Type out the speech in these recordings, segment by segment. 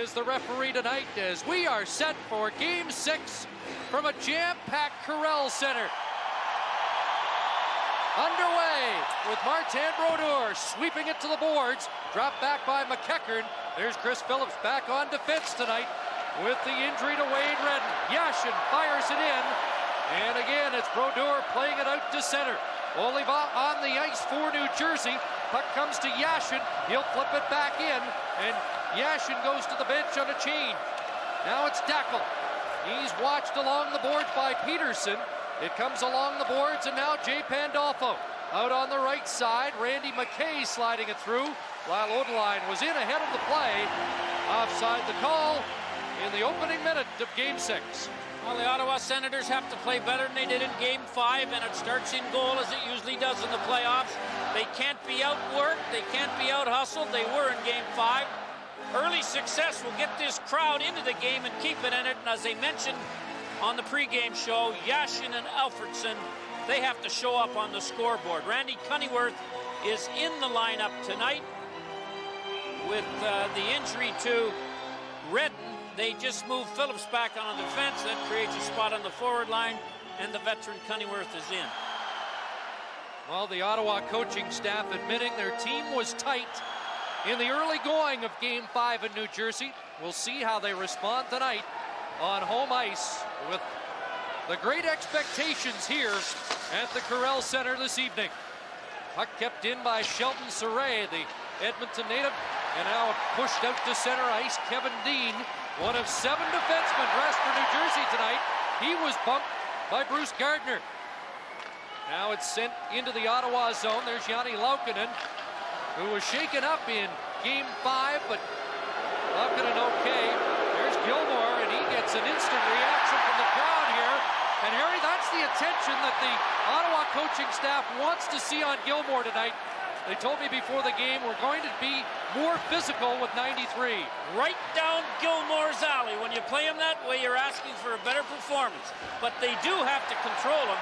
is the referee tonight as we are set for Game 6 from a jam-packed Corel Center. Underway with Martin Brodeur sweeping it to the boards. Dropped back by McEachern. There's Chris Phillips back on defense tonight with the injury to Wade Redden. Yashin fires it in. And again, it's Brodeur playing it out to center. Oliva on the ice for New Jersey. Puck comes to Yashin. He'll flip it back in. And Yashin goes to the bench on a change. Now it's Dackel. He's watched along the boards by Peterson. It comes along the boards, and now Jay Pandolfo. Out on the right side, Randy McKay sliding it through, while Odeline was in ahead of the play. Offside the call in the opening minute of Game 6. Well, the Ottawa Senators have to play better than they did in Game 5, and it starts in goal as it usually does in the playoffs. They can't be outworked, they can't be out-hustled. They were in Game 5. Early success will get this crowd into the game and keep it in it, and as I mentioned on the pregame show, Yashin and Alfredson, they have to show up on the scoreboard. Randy Cunneyworth is in the lineup tonight with the injury to Redden. They just moved Phillips back on defense. That creates a spot on the forward line, and the veteran Cunneyworth is in. Well, the Ottawa coaching staff admitting their team was tight in the early going of Game 5 in New Jersey. We'll see how they respond tonight on home ice with the great expectations here at the Corel Center this evening. Puck kept in by Sheldon Saray, the Edmonton native, and now pushed out to center ice. Kevin Dean, one of 7 defensemen dressed for New Jersey tonight. He was bumped by Bruce Gardner. Now it's sent into the Ottawa zone. There's Jani Laukkanen, who was shaken up in Game 5, but Laukkanen okay. There's Gilmore, and he gets an instant reaction from the crowd here. And Harry, that's the attention that the Ottawa coaching staff wants to see on Gilmore tonight. They told me before the game we're going to be more physical with 93. Right down Gilmore's alley. When you play him that way, you're asking for a better performance. But they do have to control him.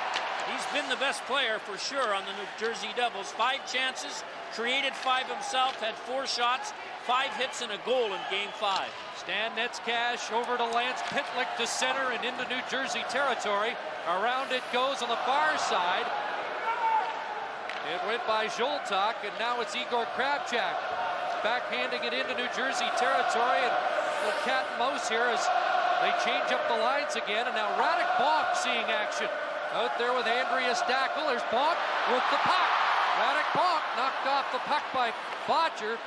He's been the best player for sure on the New Jersey Devils. 5 chances, created 5 himself, had 4 shots, 5 hits and a goal in Game 5. Stan Netzcash over to Lance Pitlick to center and into New Jersey territory. Around it goes on the far side. It went by Zoltak, and now it's Igor Kravchak backhanding it into New Jersey territory. And the cat and mouse here as they change up the lines again. And now Radek Bonk seeing action out there with Andreas Dackel. There's Bonk with the puck. Radek Bonk knocked off the puck by Bodger,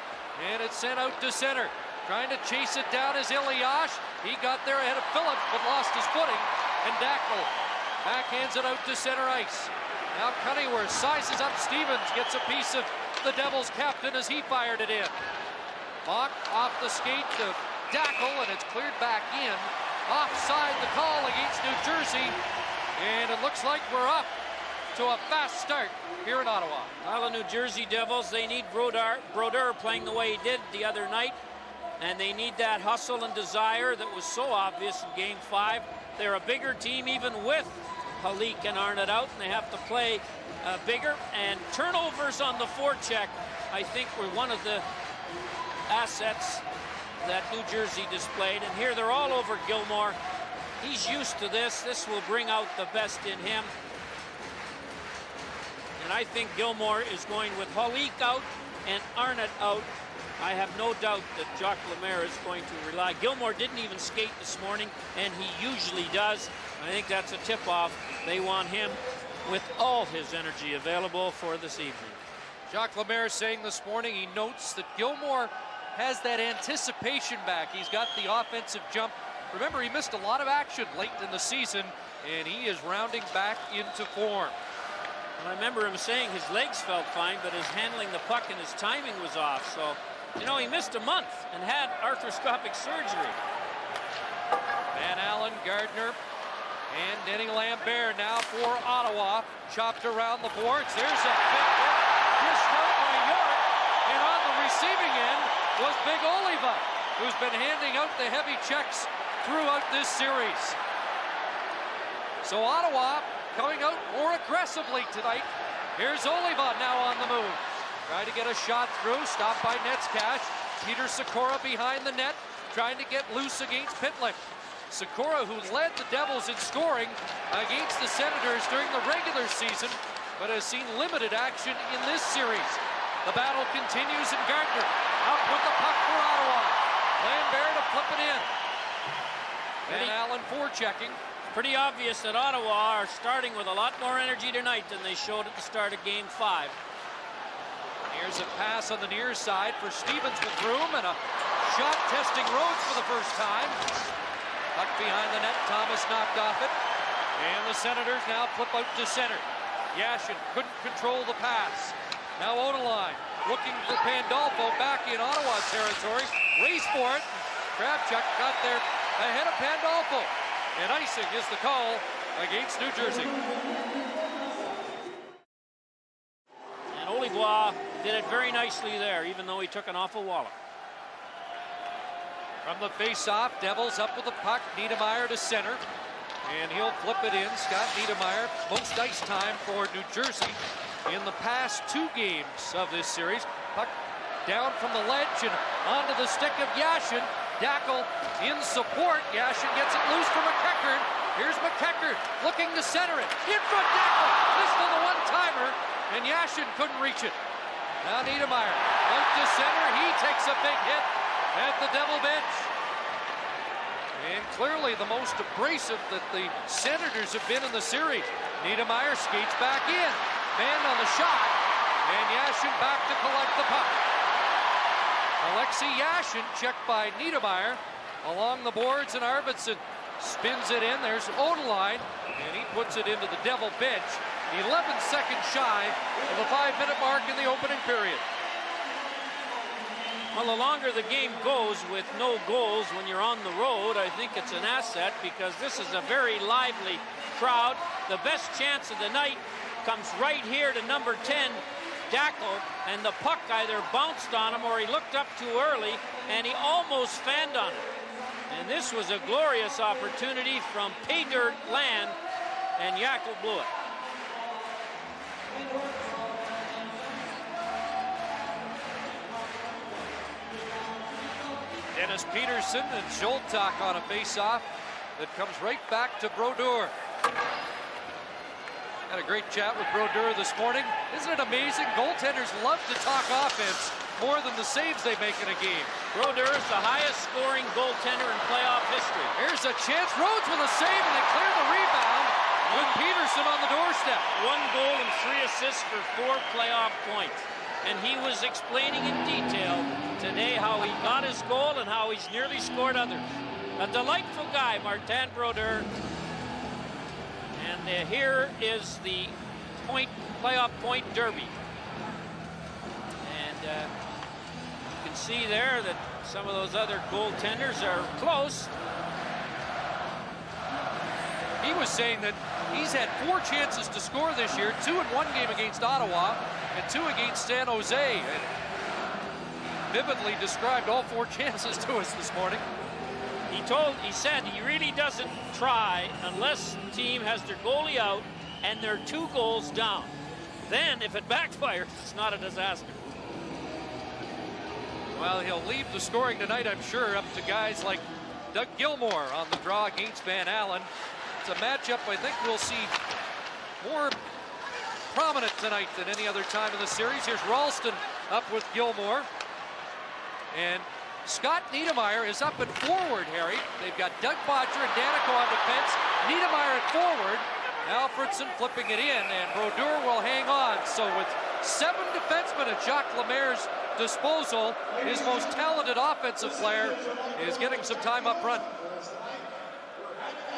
and it's sent out to center. Trying to chase it down is Ilyash. He got there ahead of Phillips, but lost his footing. And Dackel backhands it out to center ice. Now Cunneyworth sizes up Stevens, gets a piece of the Devils captain as he fired it in. Bonk off the skate to Dackel, and it's cleared back in. Offside the call against New Jersey. And it looks like we're up to a fast start here in Ottawa. Well, the New Jersey Devils, they need Brodeur playing the way he did the other night. And they need that hustle and desire that was so obvious in Game 5. They're a bigger team even with Halik and Arnott out, and they have to play bigger. And turnovers on the forecheck, I think, were one of the assets that New Jersey displayed. And here they're all over Gilmore. He's used to this. This will bring out the best in him. And I think Gilmore is going with Halik out and Arnott out. I have no doubt that Jacques Lemaire is going to rely. Gilmore didn't even skate this morning, and he usually does. I think that's a tip-off. They want him with all his energy available for this evening. Jacques Lemaire saying this morning he notes that Gilmore has that anticipation back. He's got the offensive jump. Remember, he missed a lot of action late in the season, and he is rounding back into form. And I remember him saying his legs felt fine, but his handling the puck and his timing was off. So, you know, he missed a month and had arthroscopic surgery. Van Allen, Gardner, and Denny Lambert now for Ottawa. Chopped around the boards. There's a big hit. Dished out by York. And on the receiving end was Big Oliva, who's been handing out the heavy checks throughout this series. So Ottawa coming out more aggressively tonight. Here's Oliva now on the move. Trying to get a shot through, stopped by Netzcash. Peter Sikora behind the net. trying to get loose against Pitlick. Sikora, who led the Devils in scoring against the Senators during the regular season, but has seen limited action in this series. The battle continues, and Gardner up with the puck for Ottawa. Lambert to flip it in. And Allen forechecking. Pretty obvious that Ottawa are starting with a lot more energy tonight than they showed at the start of Game 5. Here's a pass on the near side for Stevens with room, and a shot testing Rhodes for the first time. Puck behind the net, Thomas knocked off it. And the Senators now flip out to center. Yashin couldn't control the pass. Now Ottawa looking for Pandolfo back in Ottawa territory. Race for it. Kravchuk got there ahead of Pandolfo. And icing is the call against New Jersey. And Olivois did it very nicely there, even though he took an awful wallop. From the face-off, Devils up with the puck. Niedermayer to center. And he'll flip it in. Scott Niedermayer, most ice time for New Jersey in the past 2 games of this series. Puck down from the ledge and onto the stick of Yashin. Dackel in support. Yashin gets it loose for McEachern. Here's McEachern looking to center it. In front, Dackel missed on the one-timer, and Yashin couldn't reach it. Now Niedermayer out to center. He takes a big hit at the Devil bench. And clearly the most abrasive that the Senators have been in the series. Niedermayer skates back in. Man on the shot. And Yashin back to collect the puck. Alexei Yashin checked by Niedermayer along the boards, and Arvidsson spins it in. There's Odeline, and he puts it into the Devil bench. 11 seconds shy of the 5-minute mark in the opening period. Well, the longer the game goes with no goals when you're on the road, I think it's an asset, because this is a very lively crowd. The best chance of the night comes right here to number 10, Dackel, and the puck either bounced on him or he looked up too early and he almost fanned on it. And this was a glorious opportunity from pay dirt land, and Dackel blew it. Dennis Peterson and Zoltak on a face-off that comes right back to Brodeur. Had a great chat with Brodeur this morning. Isn't it amazing? Goaltenders love to talk offense more than the saves they make in a game. Brodeur is the highest scoring goaltender in playoff history. Here's a chance. Rhodes with a save, and they clear the rebound with Peterson on the doorstep. 1 goal and 3 assists for 4 playoff points. And he was explaining in detail today how he got his goal and how he's nearly scored others. A delightful guy, Martin Brodeur. And here is the playoff point derby. And you can see there that some of those other goaltenders are close. He was saying that he's had 4 chances to score this year, 2 in 1 game against Ottawa and 2 against San Jose. And vividly described all 4 chances to us this morning. He said he really doesn't try unless the team has their goalie out and they're 2 goals down. Then if it backfires, it's not a disaster. Well, he'll leave the scoring tonight, I'm sure, up to guys like Doug Gilmour on the draw against Van Allen. It's a matchup I think we'll see more prominent tonight than any other time in the series. Here's Ralston up with Gilmour. And Scott Niedermayer is up and forward, Harry. They've got Doug Bodger and Danico on defense. Niedermayer at forward. Alfredson flipping it in, and Brodeur will hang on. So with 7 defensemen at Jacques Lemaire's disposal, his most talented offensive player is getting some time up front.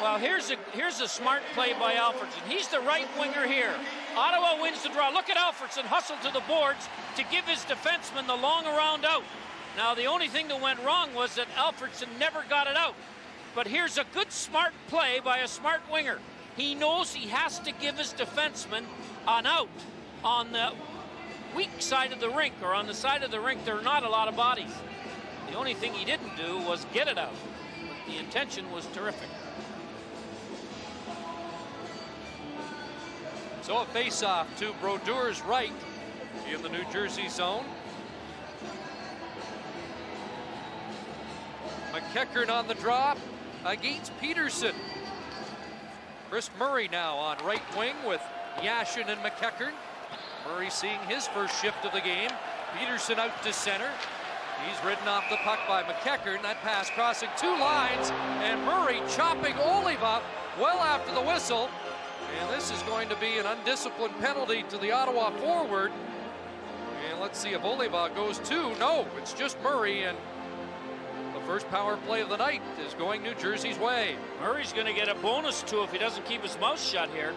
Well, here's a smart play by Alfredson. He's the right winger here. Ottawa wins the draw. Look at Alfredson hustle to the boards to give his defenseman the long around out. Now, the only thing that went wrong was that Alfredson never got it out. But here's a good, smart play by a smart winger. He knows he has to give his defenseman an out on the weak side of the rink, or on the side of the rink there are not a lot of bodies. The only thing he didn't do was get it out. But the intention was terrific. So a face-off to Brodeur's right in the New Jersey zone. McEachern on the drop against Peterson. Chris Murray now on right wing with Yashin and McEachern. Murray seeing his first shift of the game. Peterson out to center. He's ridden off the puck by McEachern. That pass crossing 2 lines, and Murray chopping Oliva well after the whistle. And this is going to be an undisciplined penalty to the Ottawa forward. And let's see if Oliva goes too. No, it's just Murray, and the first power play of the night is going New Jersey's way. Murray's going to get a bonus too if he doesn't keep his mouth shut here.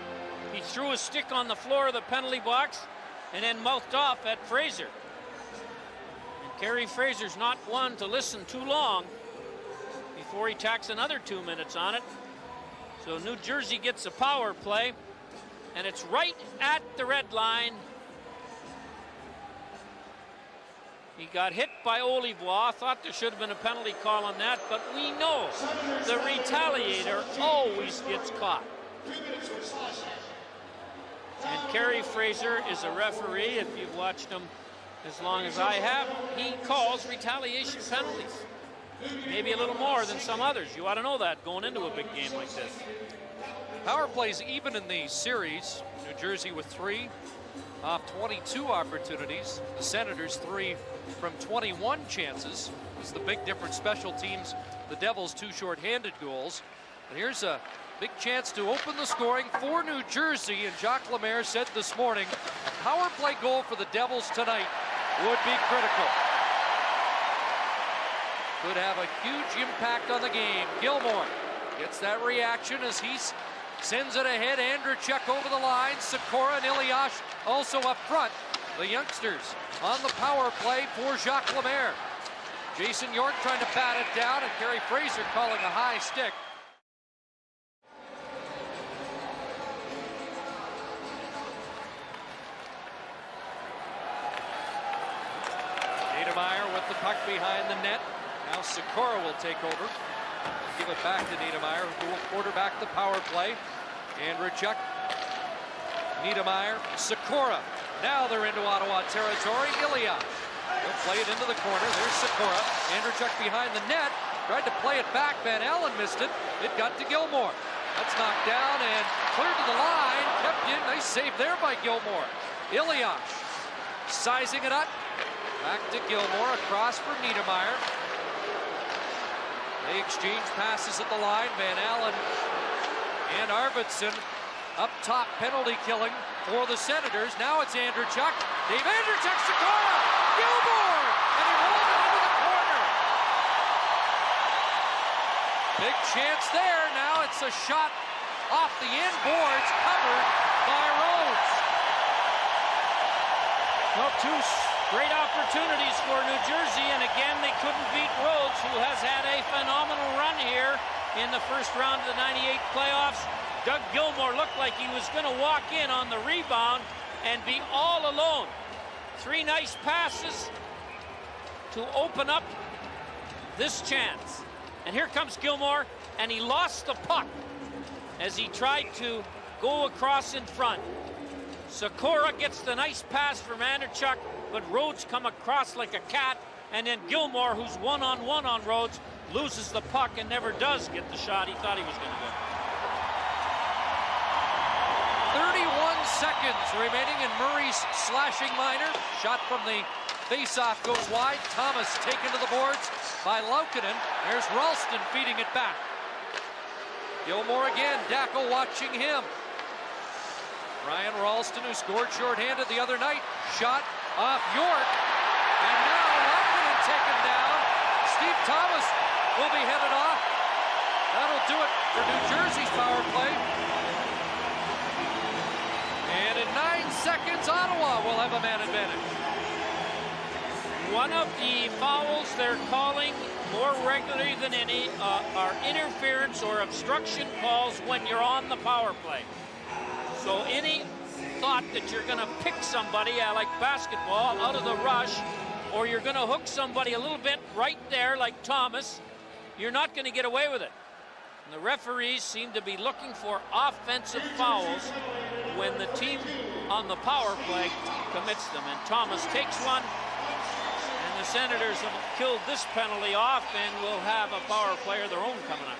He threw his stick on the floor of the penalty box and then mouthed off at Fraser. And Kerry Fraser's not one to listen too long before he tacks another 2 minutes on it. So New Jersey gets a power play, and it's right at the red line. He got hit by Olivois. Thought there should have been a penalty call on that, but we know the retaliator always gets caught. And Kerry Fraser is a referee. If you've watched him as long as I have, he calls retaliation penalties. Maybe a little more than some others. You ought to know that going into a big game like this. Power plays even in the series. New Jersey with 3 off 22 opportunities. The Senators 3 from 21 chances. This is the big difference. Special teams, the Devils 2 shorthanded goals. And here's a big chance to open the scoring for New Jersey. And Jacques Lemaire said this morning, a power play goal for the Devils tonight would be critical. Could have a huge impact on the game. Gilmore gets that reaction as he sends it ahead. Andreychuk over the line. Sikora and Ilyash also up front. The youngsters on the power play for Jacques Lemaire. Jason York trying to bat it down, and Kerry Fraser calling a high stick. Niedermayer with the puck behind the net. Now Sikora will take over. Give it back to Niedermayer, who will quarterback the power play. Andreychuk, Niedermayer, Sikora. Now they're into Ottawa territory. Ilyash will play it into the corner. There's Sikora. Andreychuk behind the net. Tried to play it back. Van Allen missed it. It got to Gilmore. That's knocked down and cleared to the line. Kept in. Nice save there by Gilmore. Ilyash sizing it up. Back to Gilmore. Across for Niedermayer. They exchange passes at the line. Van Allen and Arvidsson up top, penalty killing for the Senators. Now it's Andreychuk. Dave Andreychuk, Sikora, Gilmore, and he rolled it into the corner. Big chance there. Now it's a shot off the end boards, covered by Rhodes. Well, 2 great opportunities for New Jersey, and again they couldn't beat Rhodes, who has had a phenomenal run here in the first round of the '98 playoffs. Doug Gilmore looked like he was going to walk in on the rebound and be all alone. 3 nice passes to open up this chance. And here comes Gilmore, and he lost the puck as he tried to go across in front. Sikora gets the nice pass from Andreychuk, but Rhodes come across like a cat, and then Gilmore, who's one-on-one on Rhodes, loses the puck and never does get the shot he thought he was going to get. 31 seconds remaining in Murray's slashing minor. Shot from the faceoff goes wide. Thomas taken to the boards by Laukkanen. There's Ralston feeding it back. Gilmore again. Dackel watching him. Ryan Ralston, who scored shorthanded the other night. Shot off York. And now Laukkanen taken down. Steve Thomas will be headed off. That'll do it for New Jersey's power play. And in 9 seconds, Ottawa will have a man advantage. One of the fouls they're calling more regularly than any are interference or obstruction calls when you're on the power play. So any thought that you're going to pick somebody like basketball out of the rush, or you're going to hook somebody a little bit right there like Thomas, you're not going to get away with it. And the referees seem to be looking for offensive fouls when the team on the power play commits them. And Thomas takes one, and the Senators have killed this penalty off and will have a power play of their own coming up.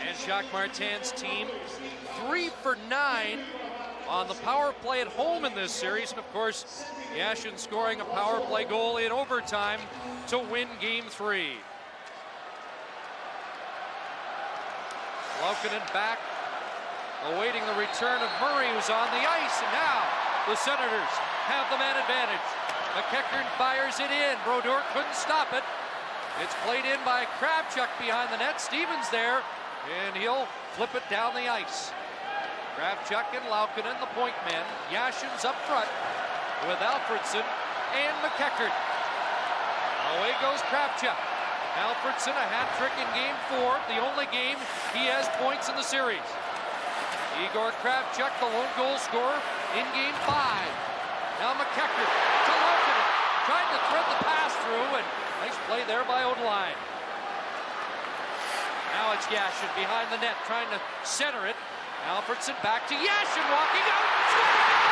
And Jacques Martin's team 3 for 9 on the power play at home in this series. And of course, Yashin scoring a power play goal in overtime to win game 3. Laukkanen back, awaiting the return of Murray, who's on the ice. And now the Senators have the man advantage. McEachern fires it in. Brodeur couldn't stop it. It's played in by Kravchuk behind the net. Stevens there, and he'll flip it down the ice. Kravchuk and Laukkanen, the point men. Yashin's up front with Alfredsson and McEachern. Away goes Kravchuk. Alfredsson, a hat trick in game 4, the only game he has points in the series. Igor Kravchuk, the lone goal scorer in game 5. Now McEachern to Laukkanen, trying to thread the pass through, and nice play there by Odeline. Now it's Yashin behind the net, trying to center it. Alfredsson back to Yashin, walking out, scoring!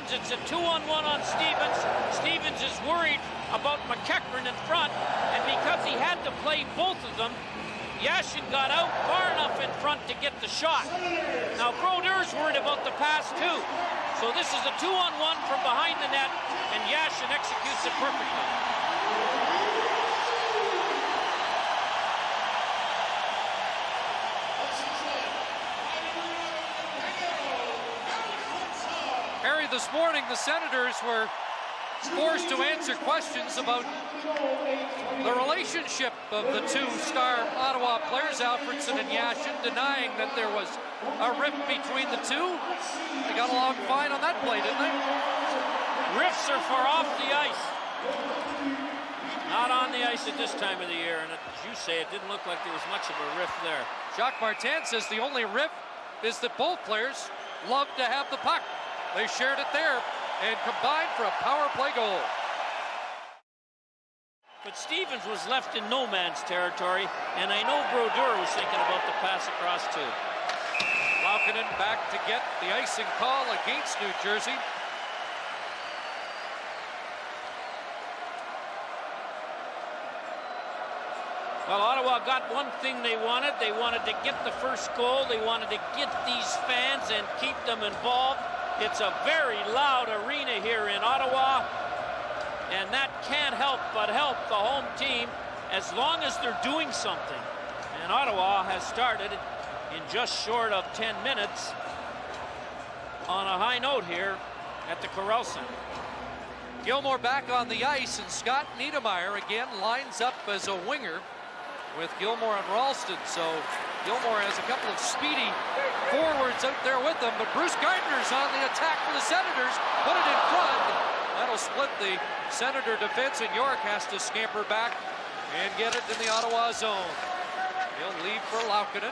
It's a 2-on-1 on Stevens. Stevens is worried about McEachern in front, and because he had to play both of them, Yashin got out far enough in front to get the shot. Now Brodeur's worried about the pass too. So this is a 2-on-1 from behind the net, and Yashin executes it perfectly. Harry, this morning the Senators were forced to answer questions about the relationship of the two star Ottawa players, Alfredsson and Yashin, denying that there was a rift between the two. They got along fine on that play, didn't they? Rifts are for off the ice. Not on the ice at this time of the year, and as you say, it didn't look like there was much of a rift there. Jacques Martin says the only rift is that both players love to have the puck. They shared it there and combined for a power play goal. But Stevens was left in no man's territory, and I know Brodeur was thinking about the pass across too. Laukkanen back to get the icing call against New Jersey. Well, Ottawa got one thing they wanted. They wanted to get the first goal. They wanted to get these fans and keep them involved. It's a very loud arena here in Ottawa, and that can't help but help the home team as long as they're doing something. And Ottawa has started in just short of 10 minutes on a high note here at the Corral Center. Gilmore back on the ice, and Scott Niedermayer again lines up as a winger with Gilmore and Ralston. So Gilmore has a couple of speedy forwards out there with them, but Bruce Gardner's on the attack for the Senators. Put it in front. That'll split the Senator defense, and York has to scamper back and get it in the Ottawa zone. He'll leave for Laukkanen.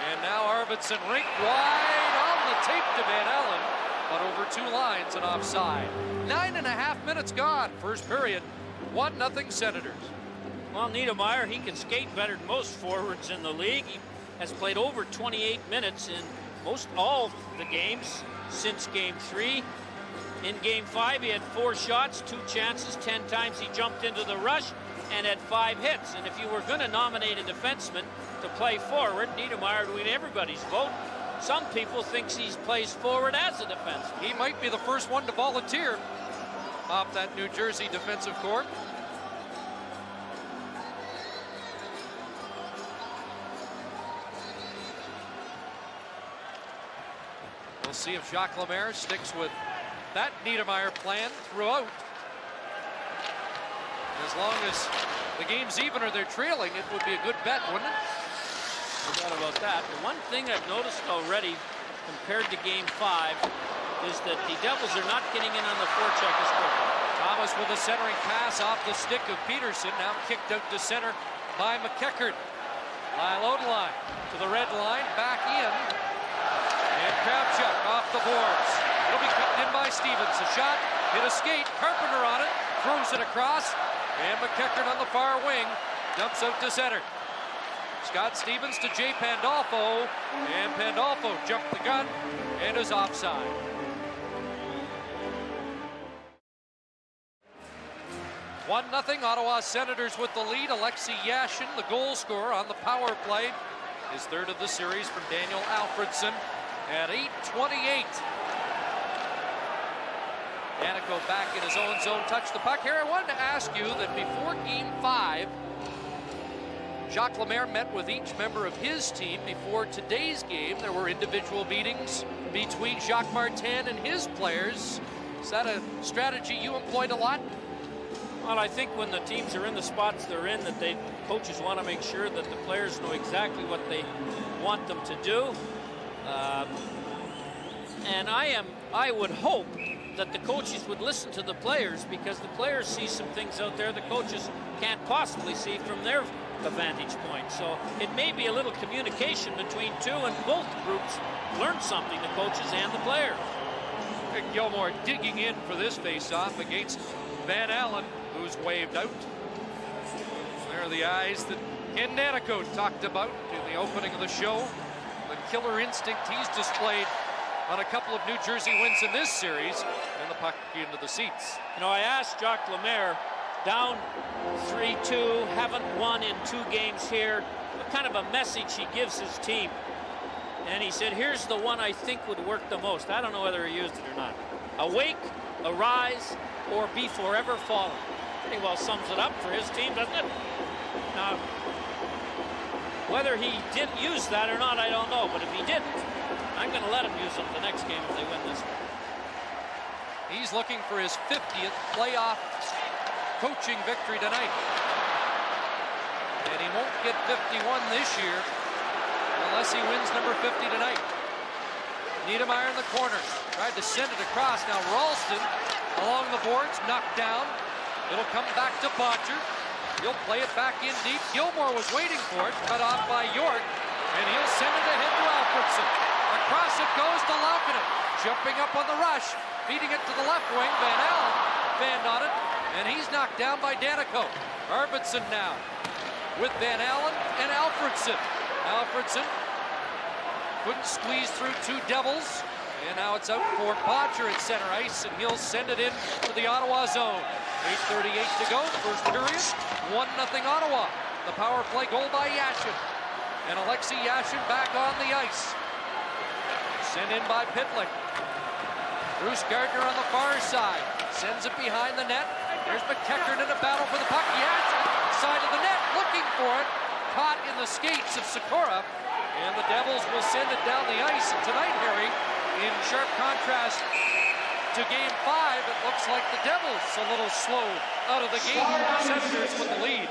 And now Arvidsson rinked wide on the tape to Van Allen, but over 2 lines and offside. 9.5 minutes gone. First period, 1-0 Senators. Well, Niedermayer, he can skate better than most forwards in the league. He has played over 28 minutes in most all of the games since game 3. In game 5, he had 4 shots, 2 chances, 10 times he jumped into the rush, and had 5 hits. And if you were going to nominate a defenseman to play forward, Niedermayer would win everybody's vote. Some people think he plays forward as a defenseman. He might be the first one to volunteer off that New Jersey defensive corps. We'll see if Jacques Lemaire sticks with that Niedermayer plan throughout. As long as the game's even or they're trailing, it would be a good bet, wouldn't it? No doubt about that. The one thing I've noticed already compared to Game 5 is that the Devils are not getting in on the forecheck as quickly. Thomas with a centering pass off the stick of Peterson. Now kicked out to center by McEachern. Lyle Odeline to the red line, back in. And Kravchuk off the boards. It'll be kicked in by Stevens. A shot, hit a skate, Carpenter on it, throws it across. And McEachern on the far wing, dumps out to center. Scott Stevens to Jay Pandolfo. And Pandolfo jumped the gun and is offside. One nothing. Ottawa Senators with the lead. Alexei Yashin, the goal scorer on the power play. His third of the series from Daniel Alfredsson at 8:28. Danico back in his own zone, touched the puck. Here, I wanted to ask you that before Game 5, Jacques Lemaire met with each member of his team. Before today's game, there were individual meetings between Jacques Martin and his players. Is that a strategy you employed a lot? Well, I think when the teams are in the spots they're in, that coaches want to make sure that the players know exactly what they want them to do. And I would hope that the coaches would listen to the players, because the players see some things out there the coaches can't possibly see from their vantage point. So it may be a little communication between two, and both groups learn something, the coaches and the players. Gilmore digging in for this face-off against Van Allen, who's waved out. There are the eyes that Ken Danico talked about in the opening of the show. The killer instinct he's displayed on a couple of New Jersey wins in this series, and the puck into the seats. You know, I asked Jacques Lemaire, down 3-2, haven't won in 2 games here, what kind of a message he gives his team. And he said, here's the one I think would work the most. I don't know whether he used it or not. Awake, arise, or be forever fallen. Pretty well sums it up for his team, doesn't it? Now, whether he did use that or not, I don't know. But if he didn't, I'm going to let him use it the next game if they win this one. He's looking for his 50th playoff coaching victory tonight. And he won't get 51 this year unless he wins number 50 tonight. Niedermeyer in the corner. Tried to send it across. Now Ralston along the boards, knocked down. It'll come back to Botcher. He'll play it back in deep. Gilmore was waiting for it. Cut off by York. And he'll send it ahead to Alfredsson. Across it goes to Laukkanen. Jumping up on the rush. Feeding it to the left wing. Van Allen fanned on it. And he's knocked down by Danico. Arvidsson now with Van Allen and Alfredsson. Alfredsson couldn't squeeze through 2 Devils. And now it's out for Botcher at center ice, and he'll send it in to the Ottawa zone. 8:38 to go, first period. 1-0 Ottawa. The power play goal by Yashin. And Alexei Yashin back on the ice. Sent in by Pitlick. Bruce Gardner on the far side. Sends it behind the net. There's McEachern in a battle for the puck. Yashin, side of the net, looking for it. Caught in the skates of Sikora. And the Devils will send it down the ice. And tonight, Harry, in sharp contrast to Game 5, it looks like the Devils a little slow out of the game. The Senators with the lead.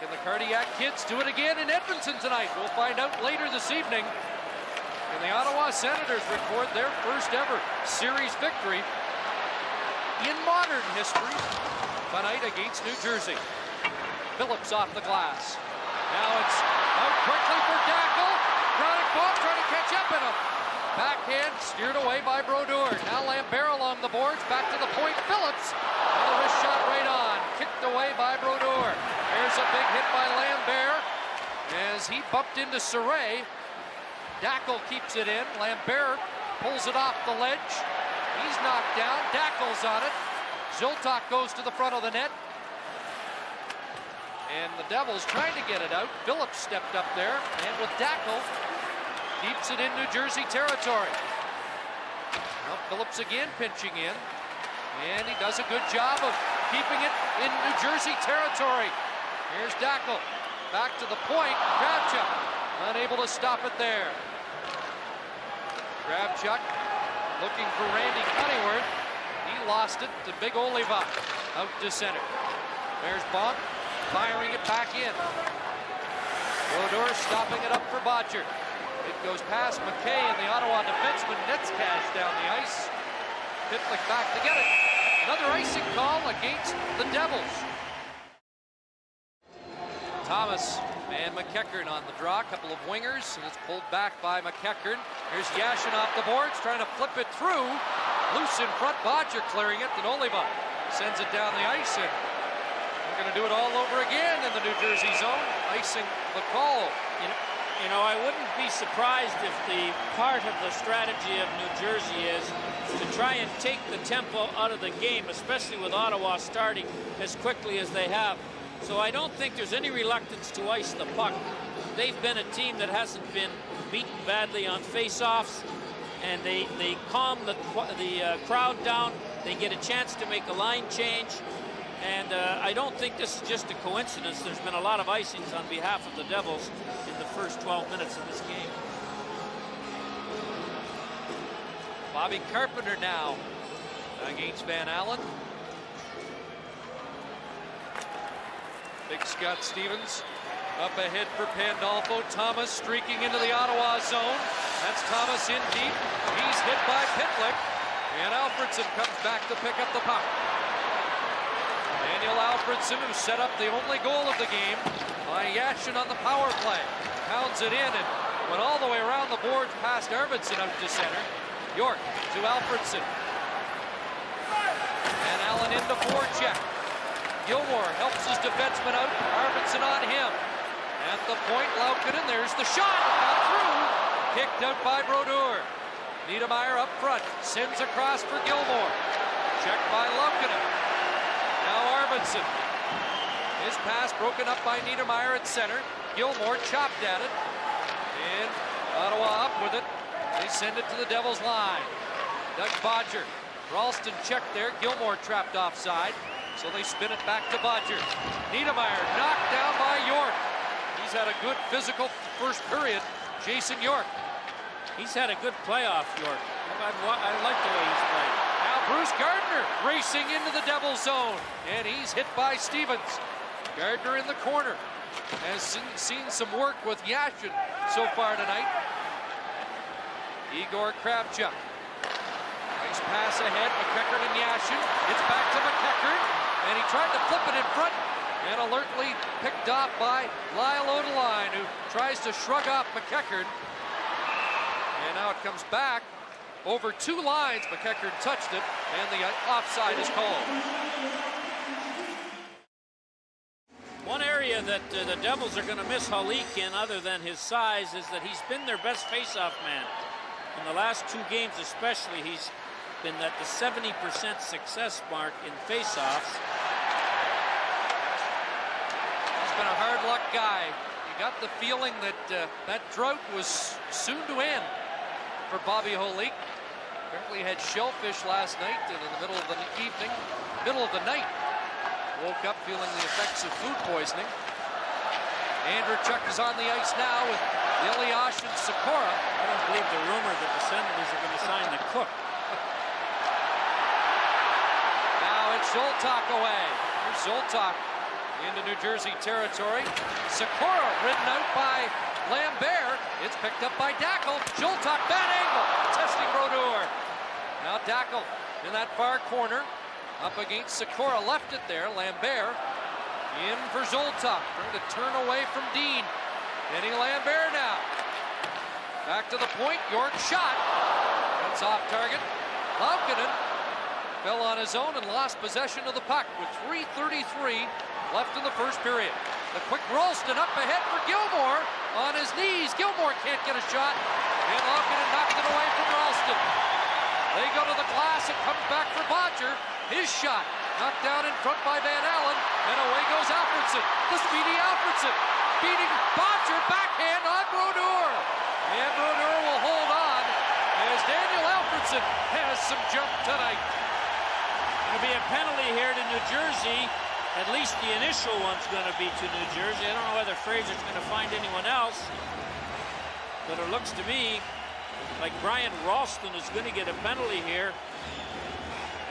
Can the Cardiac Kids do it again in Edmonton tonight? We'll find out later this evening. And the Ottawa Senators record their first ever series victory in modern history tonight against New Jersey. Phillips off the glass. Now it's out quickly for Dackel. Chronic ball trying to catch up in him. Backhand steered away by Brodeur. Now Lambert along the boards. Back to the point. Phillips. And the wrist shot right on. Kicked away by Brodeur. There's a big hit by Lambert as he bumped into Saray. Dackel keeps it in. Lambert pulls it off the ledge. He's knocked down. Dackel's on it. Zoltak goes to the front of the net. And the Devils trying to get it out. Phillips stepped up there, and with Dackel, keeps it in New Jersey territory. Now Phillips again pinching in, and he does a good job of keeping it in New Jersey territory. Here's Dackel, back to the point. Kravchuk, unable to stop it there. Kravchuk looking for Randy Cunningham. He lost it to Big Oliva, out to center. There's Bonk. Firing it back in. Brodeur stopping it up for Botcher. It goes past McKay, and the Ottawa defenseman nets cash down the ice. Pitlick back to get it. Another icing call against the Devils. Thomas and McEachern on the draw. A couple of wingers, and it's pulled back by McEachern. Here's Yashin off the boards, trying to flip it through. Loose in front, Bodger clearing it, and Oliva sends it down the ice, and we're going to do it all over again in the New Jersey zone. Icing the call. You know, I wouldn't be surprised if the part of the strategy of New Jersey is to try and take the tempo out of the game, especially with Ottawa starting as quickly as they have. So I don't think there's any reluctance to ice the puck. They've been a team that hasn't been beaten badly on face-offs, and they calm the crowd down. They get a chance to make a line change, and I don't think this is just a coincidence. There's been a lot of icings on behalf of the Devils in the first 12 minutes of this game. Bobby Carpenter now against Van Allen. Big Scott Stevens up ahead for Pandolfo. Thomas streaking into the Ottawa zone. That's Thomas in deep. He's hit by Pitlick. And Alfredson comes back to pick up the puck. Daniel Alfredson, who set up the only goal of the game by Yashin on the power play. Pounds it in and went all the way around the boards past Arvidsson out to center. York to Alfredson. And Allen into forecheck. Gilmore helps his defenseman out. Arvidsson on him. At the point, Laukkonen, there's the shot. Got through. Kicked out by Brodeur. Niedermeyer up front. Sends across for Gilmore. Checked by Laukkonen. Now Arvidsson. His pass broken up by Niedermeyer at center. Gilmore chopped at it. And Ottawa up with it. They send it to the Devils line. Doug Bodger. Ralston checked there. Gilmore trapped offside. So they spin it back to Bodger. Niedermeyer knocked down by York. He's had a good physical first period. Jason York. He's had a good playoff, York. I like the way he's played. Now Bruce Gardner racing into the Devils zone. And he's hit by Stevens. Gardner in the corner. Has seen some work with Yashin so far tonight. Igor Kravchuk. Nice pass ahead. McEachern and Yashin. It's back to McEachern. And he tried to flip it in front, and alertly picked off by Lyle Odeline, who tries to shrug off McEachern. And now it comes back over two lines. McEachern touched it, and the offside is called. One area that the Devils are going to miss Halik in, other than his size, is that he's been their best face-off man. In the last two games especially, he's been at the 70% success mark in face-offs. He's been a hard luck guy. You got the feeling that that drought was soon to end for Bobby Holik. Apparently had shellfish last night, and in the middle of the evening, middle of the night, woke up feeling the effects of food poisoning. Andrew Chuck is on the ice now with Elias and Sikora. I don't believe the rumor that the Senators are going to sign the cook. Zoltak away. Here's Zoltak into New Jersey territory. Sikora ridden out by Lambert. It's picked up by Dackel. Zoltak, bad angle. Testing Brodeur. Now Dackel in that far corner. Up against Sikora. Left it there. Lambert in for Zoltak. Trying to turn away from Dean. Getting Lambert now. Back to the point. York shot. That's off target. Laukkonen fell on his own and lost possession of the puck with 3:33 left in the first period. The quick Ralston up ahead for Gilmore on his knees. Gilmore can't get a shot, and Laukkonen knocked it away from Ralston. They go to the glass. It comes back for Bodger. His shot knocked down in front by Van Allen, and away goes Alfredson. The speedy Alfredson beating Bodger, backhand on Brodeur. And Brodeur will hold on as Daniel Alfredson has some jump tonight. It'll be a penalty here to New Jersey. At least the initial one's going to be to New Jersey. I don't know whether Fraser's going to find anyone else. But it looks to me like Brian Ralston is going to get a penalty here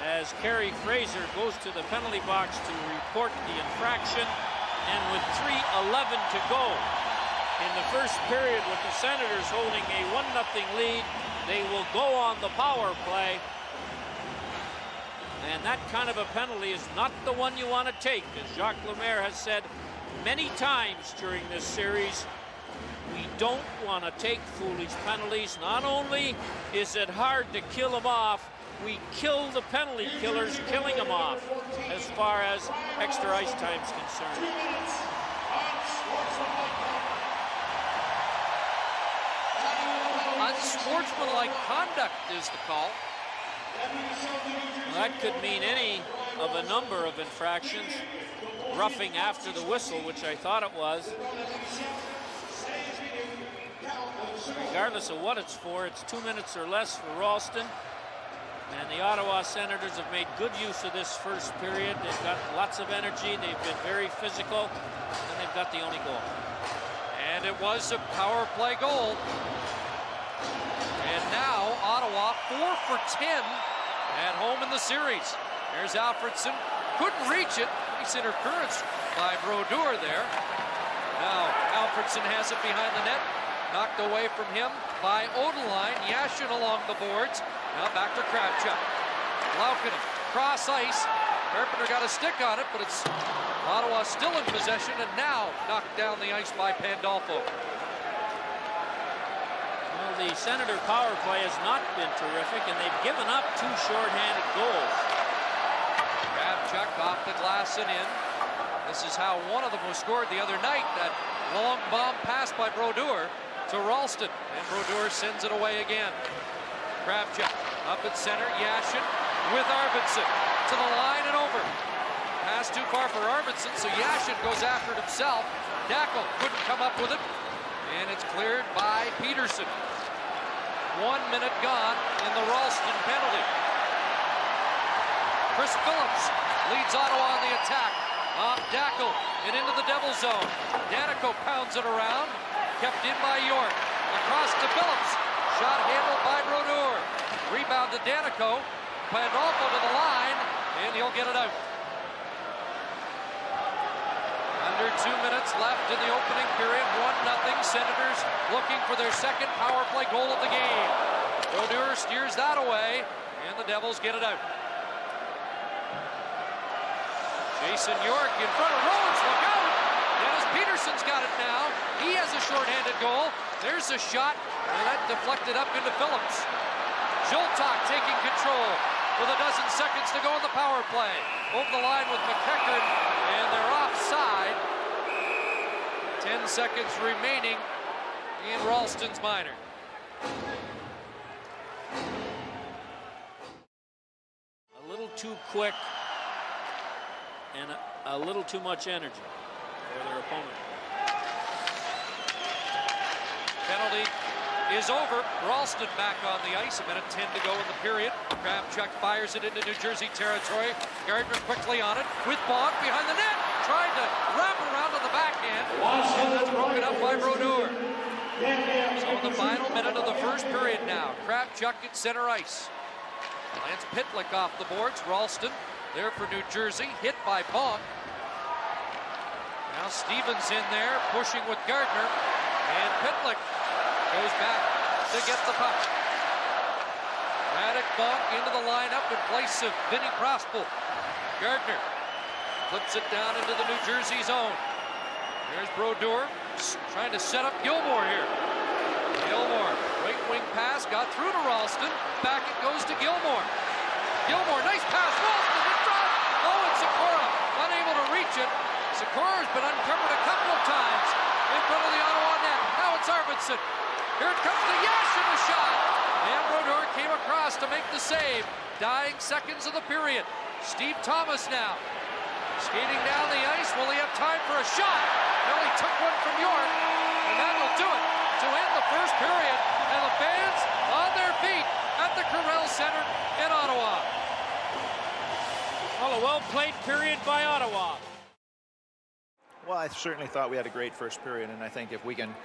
as Kerry Fraser goes to the penalty box to report the infraction. And with 3:11 to go, in the first period with the Senators holding a 1-0 lead. They will go on the power play. And that kind of a penalty is not the one you want to take. As Jacques Lemaire has said many times during this series, we don't want to take foolish penalties. Not only is it hard to kill them off, we kill the penalty killers killing them off as far as extra ice time is concerned. Unsportsmanlike conduct is the call. Well, that could mean any of a number of infractions. Roughing after the whistle, which I thought it was. Regardless of what it's for, it's 2 minutes or less for Ralston. And the Ottawa Senators have made good use of this first period. They've got lots of energy. They've been very physical. And they've got the only goal. And it was a power play goal. And now Ottawa 4 for 10 at home in the series. There's Alfredson. Couldn't reach it. Nice interference by Brodeur there. Now Alfredson has it behind the net. Knocked away from him by Odeline. Yashin along the boards. Now back to Kravchuk. Laukinen, cross ice. Carpenter got a stick on it, but it's Ottawa still in possession and now knocked down the ice by Pandolfo. Well, the Senator power play has not been terrific, and they've given up 2 shorthanded goals. Kravchuk off the glass and in. This is how one of them was scored the other night. That long bomb pass by Brodeur to Ralston, and Brodeur sends it away again. Kravchuk up at center. Yashin with Arvidsson to the line and over. Pass too far for Arvidsson, so Yashin goes after it himself. Dackel couldn't come up with it, and it's cleared by Peterson. 1 minute gone in the Ralston penalty. Chris Phillips leads Ottawa on the attack. Off Dackel and into the Devil zone. Danico pounds it around. Kept in by York. Across to Phillips. Shot handled by Brodeur. Rebound to Danico. Pandolfo to the line, and he'll get it out. Under 2 minutes left in the opening period. 1-0. Senators looking for their second power play goal of the game. Brodeur steers that away, and the Devils get it out. Jason York in front of Rhodes. Look out! Dennis Peterson's got it now. He has a shorthanded goal. There's a shot, and that deflected up into Phillips. Zoltak taking control with a dozen seconds to go in the power play. Over the line with McEachern, and they're offside. 10 seconds remaining in Ralston's minor. A little too quick and a little too much energy for their opponent. Penalty is over. Ralston back on the ice. 1:10 to go in the period. Kravchuk fires it into New Jersey territory. Gardner quickly on it with Bonk behind the net. Tried to wrap around to the backhand. And that's broken up by Brodeur. So in the final minute of the first period now, Kravchuk at center ice. Lance Pitlick off the boards. Ralston there for New Jersey. Hit by Bonk. Now Stevens in there, pushing with Gardner. And Pitlick goes back to get the puck. Radek Bonk into the lineup in place of Vinny Prospel. Gardner flips it down into the New Jersey zone. There's Brodeur trying to set up Gilmore here. Gilmore, right wing pass, got through to Ralston. Back it goes to Gilmore. Gilmore, nice pass. Ralston in front. Oh, it's Sikora. Unable to reach it. Sikora's been uncovered a couple of times in front of the Ottawa net. Now it's Arvidsson. Here it comes to Yashin, a shot. And Brodeur came across to make the save. Dying seconds of the period. Steve Thomas now. Skating down the ice. Will he have time for a shot? No, he took one from York. And that'll do it to end the first period. And the fans on their feet at the Corel Center in Ottawa. Well, a well-played period by Ottawa. Well, I certainly thought we had a great first period, and I think if we can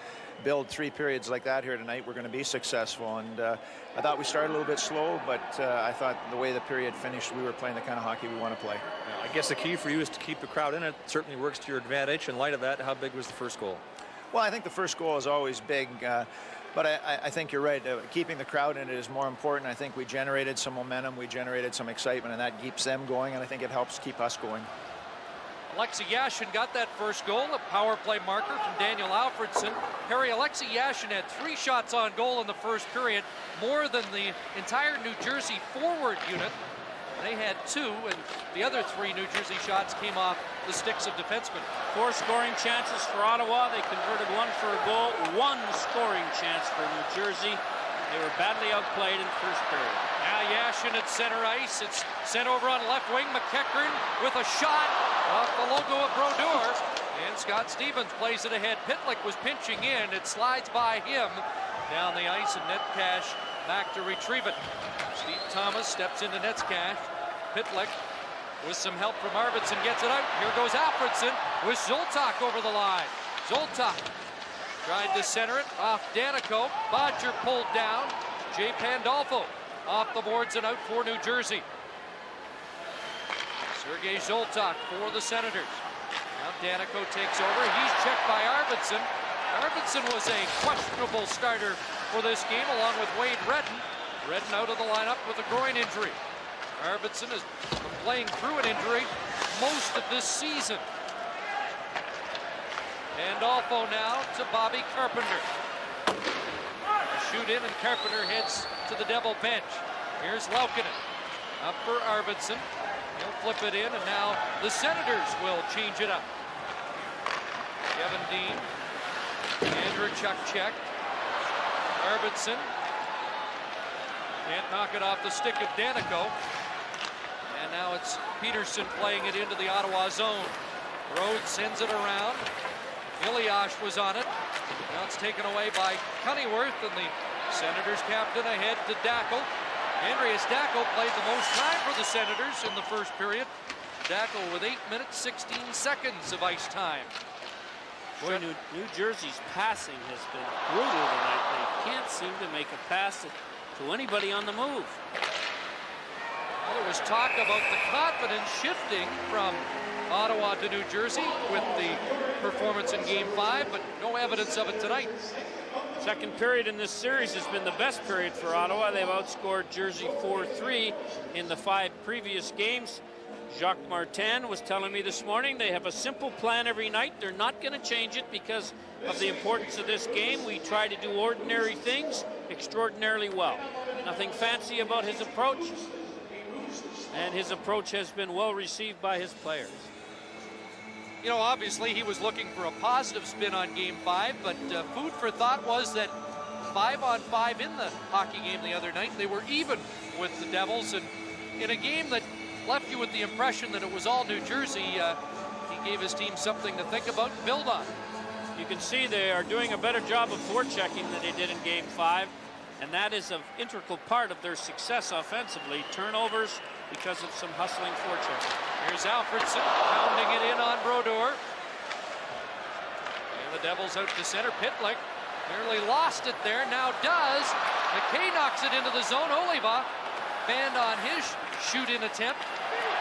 build 3 periods like that here tonight, we're going to be successful. And I thought we started a little bit slow, but I thought the way the period finished, we were playing the kind of hockey we want to play. I guess the key for you is to keep the crowd in. It certainly works to your advantage. In light of that, how big was the first goal? Well, I think the first goal is always big, but I think you're right. Keeping the crowd in it is more important. I think we generated some momentum, we generated some excitement, and that keeps them going, and I think it helps keep us going. Alexei Yashin got that first goal, a power play marker from Daniel Alfredsson. Harry, Alexei Yashin had 3 shots on goal in the first period, more than the entire New Jersey forward unit. They had 2, and the other 3 New Jersey shots came off the sticks of defensemen. 4 scoring chances for Ottawa. They converted 1 for a goal. 1 scoring chance for New Jersey. They were badly outplayed in the first period. Now Yashin at center ice. It's sent over on left wing. McEachern with a shot off the logo of Brodeur. And Scott Stevens plays it ahead. Pitlick was pinching in. It slides by him down the ice, and Netcash back to retrieve it. Steve Thomas steps into Netcash. Pitlick with some help from Arvidsson gets it out. Here goes Alfredsson with Zoltak over the line. Zoltak tried to center it off Danico. Bodger pulled down. Jay Pandolfo off the boards and out for New Jersey. Sergei Zoltak for the Senators. Now Danico takes over. He's checked by Arvidsson. Arvidsson was a questionable starter for this game along with Wade Redden. Redden out of the lineup with a groin injury. Arvidsson has been playing through an injury most of this season. Pandolfo now to Bobby Carpenter. Shoot in, and Carpenter heads to the Devil bench. Here's Laukkanen up for Arvidsson. He'll flip it in, and now the Senators will change it up. Kevin Dean, Andrew Chukchek, Arvidsson. Can't knock it off the stick of Danico. And now it's Peterson playing it into the Ottawa zone. Rhodes sends it around. Ilyash was on it. Now it's taken away by Cunneyworth, and the Senators captain ahead to Dackel. Andreas Dackel played the most time for the Senators in the first period. Dackel with 8 minutes, 16 seconds of ice time. Boy, New Jersey's passing has been brutal tonight. They can't seem to make a pass to anybody on the move. Well, there was talk about the confidence shifting from Ottawa to New Jersey with the performance in Game 5, but no evidence of it tonight. Second period in this series has been the best period for Ottawa. They've outscored Jersey 4-3 in the 5 previous games. Jacques Martin was telling me this morning they have a simple plan every night. They're not going to change it because of the importance of this game. We try to do ordinary things extraordinarily well. Nothing fancy about his approach, and his approach has been well received by his players. You know, obviously he was looking for a positive spin on Game 5, but food for thought was that 5-on-5 in the hockey game the other night, they were even with the Devils, and in a game that left you with the impression that it was all New Jersey, he gave his team something to think about and build on. You can see they are doing a better job of forechecking than they did in Game 5, and that is an integral part of their success offensively. Turnovers because of some hustling forechecking. Here's Alfredsson pounding it in on Brodeur. And the Devils out to center. Pitlick nearly lost it there, now does. McKay knocks it into the zone. Oliva banned on his shoot-in attempt.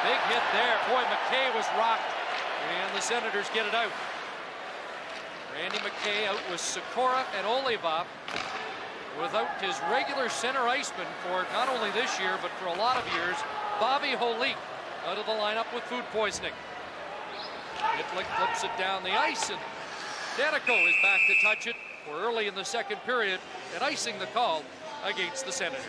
Big hit there. Boy, McKay was rocked. And the Senators get it out. Randy McKay out with Sikora and Oliva without his regular center iceman for not only this year, but for a lot of years. Bobby Holik out of the lineup with food poisoning. Pitlick flips it down the ice, and Danico is back to touch it for early in the second period and icing the call against the Senators.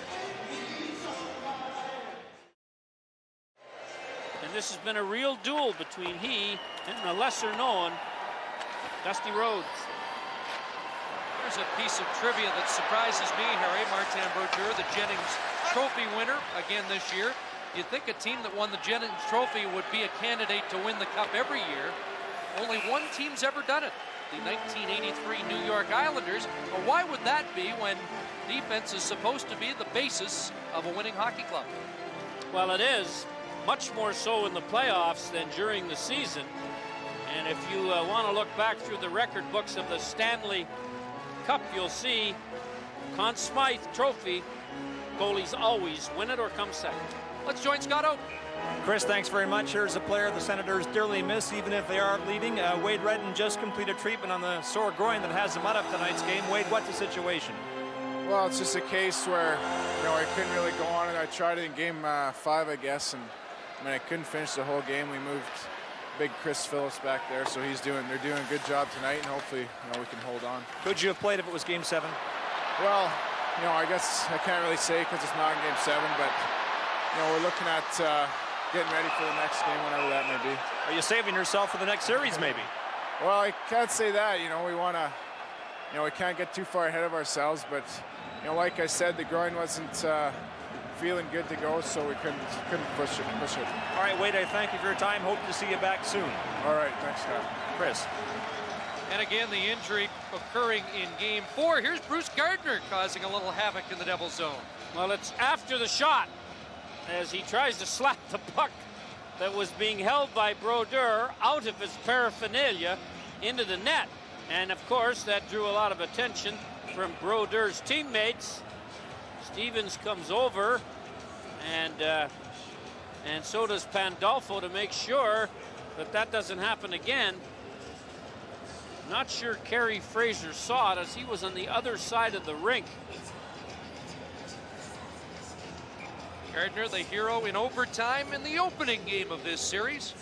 And this has been a real duel between he and the lesser-known Dusty Rhodes. There's a piece of trivia that surprises me, Harry. Martin Brodeur, the Jennings Trophy winner again this year. You'd think a team that won the Jennings Trophy would be a candidate to win the Cup every year. Only one team's ever done it, the 1983 New York Islanders. Or why would that be when defense is supposed to be the basis of a winning hockey club? Well, it is much more so in the playoffs than during the season. And if you want to look back through the record books of the Stanley Cup, you'll see Conn Smythe Trophy, goalies always win it or come second. Let's join Scott Oak. Chris, thanks very much. Here's a player the Senators dearly miss, even if they are leading. Wade Redden just completed treatment on the sore groin that has him out of tonight's game. Wade, what's the situation? Well, it's just a case where, I couldn't really go on it. I tried it in game 5, I guess, and I couldn't finish the whole game. We moved big Chris Phillips back there, so they're doing a good job tonight, and hopefully, we can hold on. Could you have played if it was game 7? Well, I guess I can't really say because it's not in game 7, but, we're looking at getting ready for the next game, whenever that may be. Are you saving yourself for the next series, maybe? Well, I can't say that. We want to, we can't get too far ahead of ourselves, but, like I said, the groin wasn't feeling good to go, so we couldn't push it. All right, Wade, I thank you for your time. Hope to see you back soon. All right, thanks, Scott. Chris. And again, the injury occurring in game 4. Here's Bruce Gardner causing a little havoc in the Devils zone. Well, it's after the shot as he tries to slap the puck that was being held by Brodeur out of his paraphernalia into the net. And of course, that drew a lot of attention from Brodeur's teammates. Stevens comes over, and so does Pandolfo to make sure that doesn't happen again. Not sure Kerry Fraser saw it as he was on the other side of the rink. Gardner, the hero in overtime in the opening game of this series.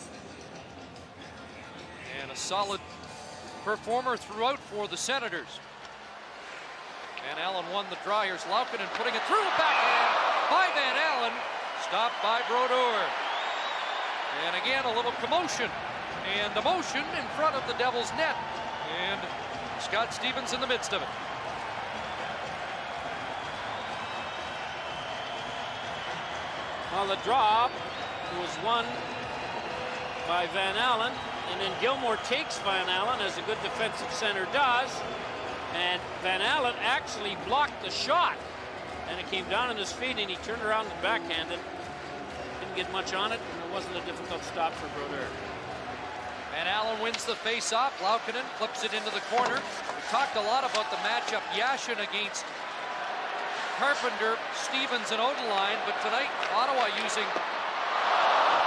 And a solid performer throughout for the Senators. Van Allen won the draw. Here's Laukkonen putting it through a backhand by Van Allen. Stopped by Brodeur. And again, a little commotion and emotion in front of the Devils' net. And Scott Stevens in the midst of it. Well, the draw was won by Van Allen, and then Gilmore takes Van Allen, as a good defensive center does, and Van Allen actually blocked the shot, and it came down on his feet, and he turned around and backhanded. Didn't get much on it, and it wasn't a difficult stop for Brodeur. Van Allen wins the face-off. Laukkonen flips it into the corner. We talked a lot about the matchup Yashin against Carpenter, Stevens, and Odeline, but tonight Ottawa using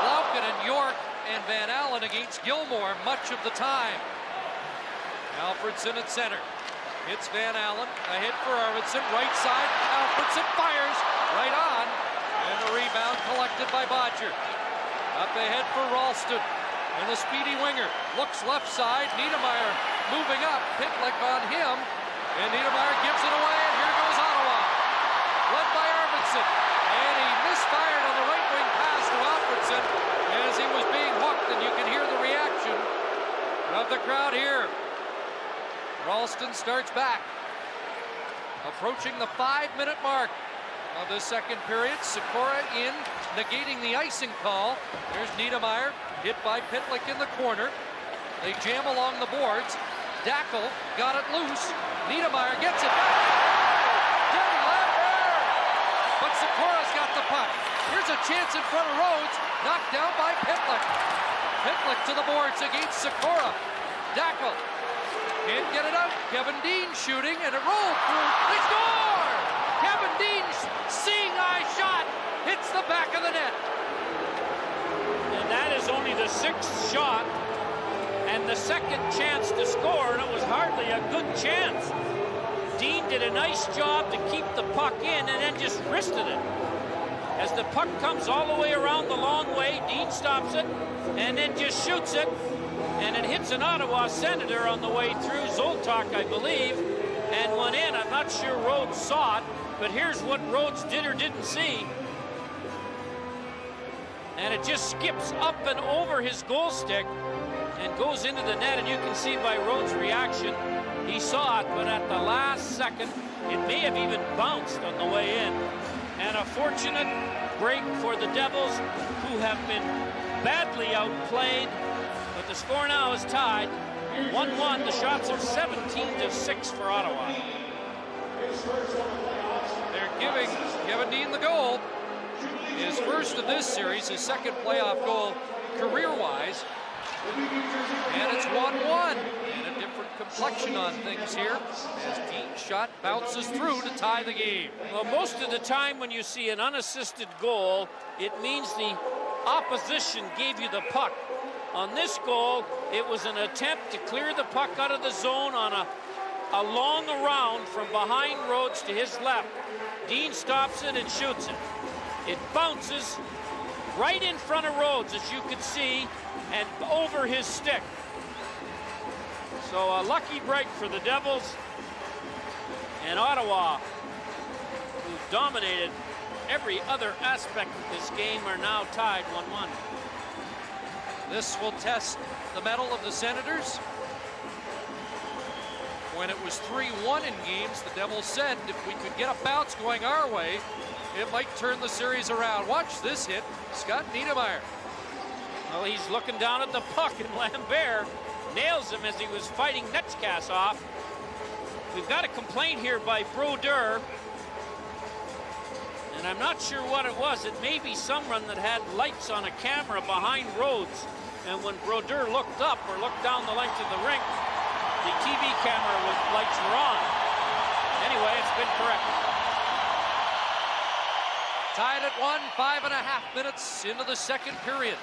Laukkonen, York, and Van Allen against Gilmore much of the time. Alfredson at center. It's Van Allen, ahead for Arvidsson, right side. Alfredson fires right on, and the rebound collected by Bodger. Up ahead for Ralston, and the speedy winger looks left side. Niedermayer moving up, Pitlick on him, and Niedermayer gives it away, and here goes Ottawa. Led by Arvidsson, and he misfired on the right wing pass to Alfredson as he was being hooked, and you can hear the reaction of the crowd here. Ralston starts back, approaching the 5-minute mark of the second period. Sikora in, negating the icing call. There's Niedermayer, hit by Pitlick in the corner. They jam along the boards. Dackel got it loose. Niedermayer gets it back. Dirty left there. But Sikora's got the puck. Here's a chance in front of Rhodes. Knocked down by Pitlick. Pitlick to the boards against Sikora. Dackel can't get it out. Kevin Dean shooting, and it rolled through. They score! Kevin Dean's seeing eye shot hits the back of the net. And that is only the 6th shot and the second chance to score, and it was hardly a good chance. Dean did a nice job to keep the puck in and then just wristed it. As the puck comes all the way around the long way, Dean stops it and then just shoots it, and it hits an Ottawa Senator on the way through, Zoltak, I believe, and went in. I'm not sure Rhodes saw it, but here's what Rhodes did or didn't see. And it just skips up and over his goal stick and goes into the net, and you can see by Rhodes' reaction, he saw it, but at the last second, it may have even bounced on the way in. And a fortunate break for the Devils, who have been badly outplayed, but the score now is tied 1-1. The shots are 17-6 for Ottawa. They're giving Kevin Dean the goal. His first of this series, his second playoff goal career-wise. And it's 1-1. And a different complexion on things here as Dean's shot bounces through to tie the game. Well, most of the time when you see an unassisted goal, it means the opposition gave you the puck. On this goal, it was an attempt to clear the puck out of the zone on a long around from behind Rhodes to his left. Dean stops it and shoots it. It bounces right in front of Rhodes, as you can see, and over his stick. So a lucky break for the Devils. And Ottawa, who dominated every other aspect of this game, are now tied 1-1. This will test the mettle of the Senators. When it was 3-1 in games, the Devils said if we could get a bounce going our way, it might turn the series around. Watch this hit, Scott Niedermayer. Well, he's looking down at the puck, and Lambert nails him as he was fighting Netzkas off. We've got a complaint here by Brodeur, and I'm not sure what it was. It may be someone that had lights on a camera behind Rhodes, and when Brodeur looked up or looked down the length of the rink, the TV camera lights were on. Anyway, it's been corrected. Tied at 1, 5.5 minutes into the second period.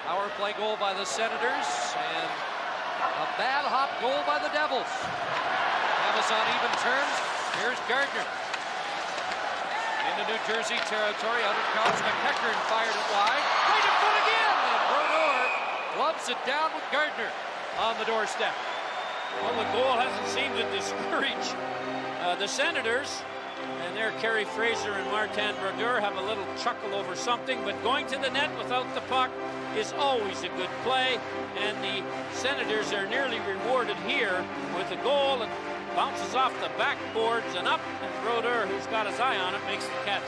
Power play goal by the Senators, and a bad hop goal by the Devils. Devils on even terms. Here's Gardner. Into New Jersey territory, out it comes McEachern, fired it wide. Right in front again, and Brodeur gloves it down with Gardner on the doorstep. Well, the goal hasn't seemed to discourage the Senators. And there, Kerry Fraser and Martin Brodeur have a little chuckle over something, but going to the net without the puck is always a good play, and the Senators are nearly rewarded here with a goal that bounces off the backboards and up, and Brodeur, who's got his eye on it, makes the catch.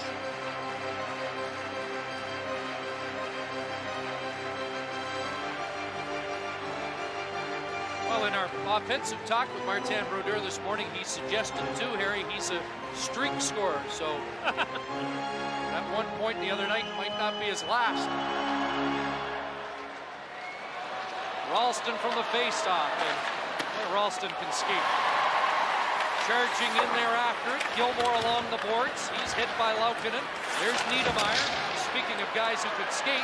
Well, in our offensive talk with Martin Brodeur this morning, he suggested too, Harry, he's a streak scorer, so at one point the other night might not be his last. Ralston from the faceoff, and Ralston can skate. Charging in there after it, Gilmore along the boards. He's hit by Laukkonen. There's Niedermayer, speaking of guys who could skate,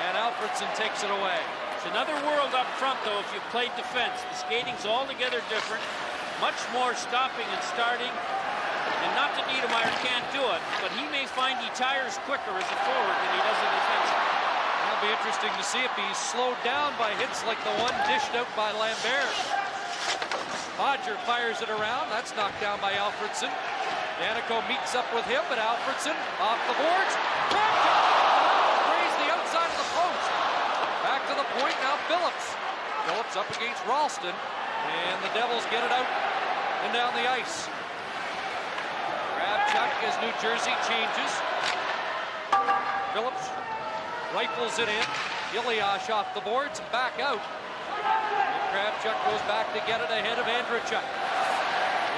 and Alfredsson takes it away. It's another world up front, though, if you've played defense. The skating's altogether different, much more stopping and starting. And not that Niedermayer can't do it, but he may find he tires quicker as a forward than he does in defense. It'll be interesting to see if he's slowed down by hits like the one dished out by Lambert. Bodger fires it around. That's knocked down by Alfredsson. Danico meets up with him, but Alfredsson off the boards. Grazed the outside of the post. Back to the point now, Phillips. Phillips up against Ralston, and the Devils get it out and down the ice. Kravchuk as New Jersey changes. Phillips rifles it in. Ilyash off the boards and back out. And Kravchuk goes back to get it ahead of Andreychuk.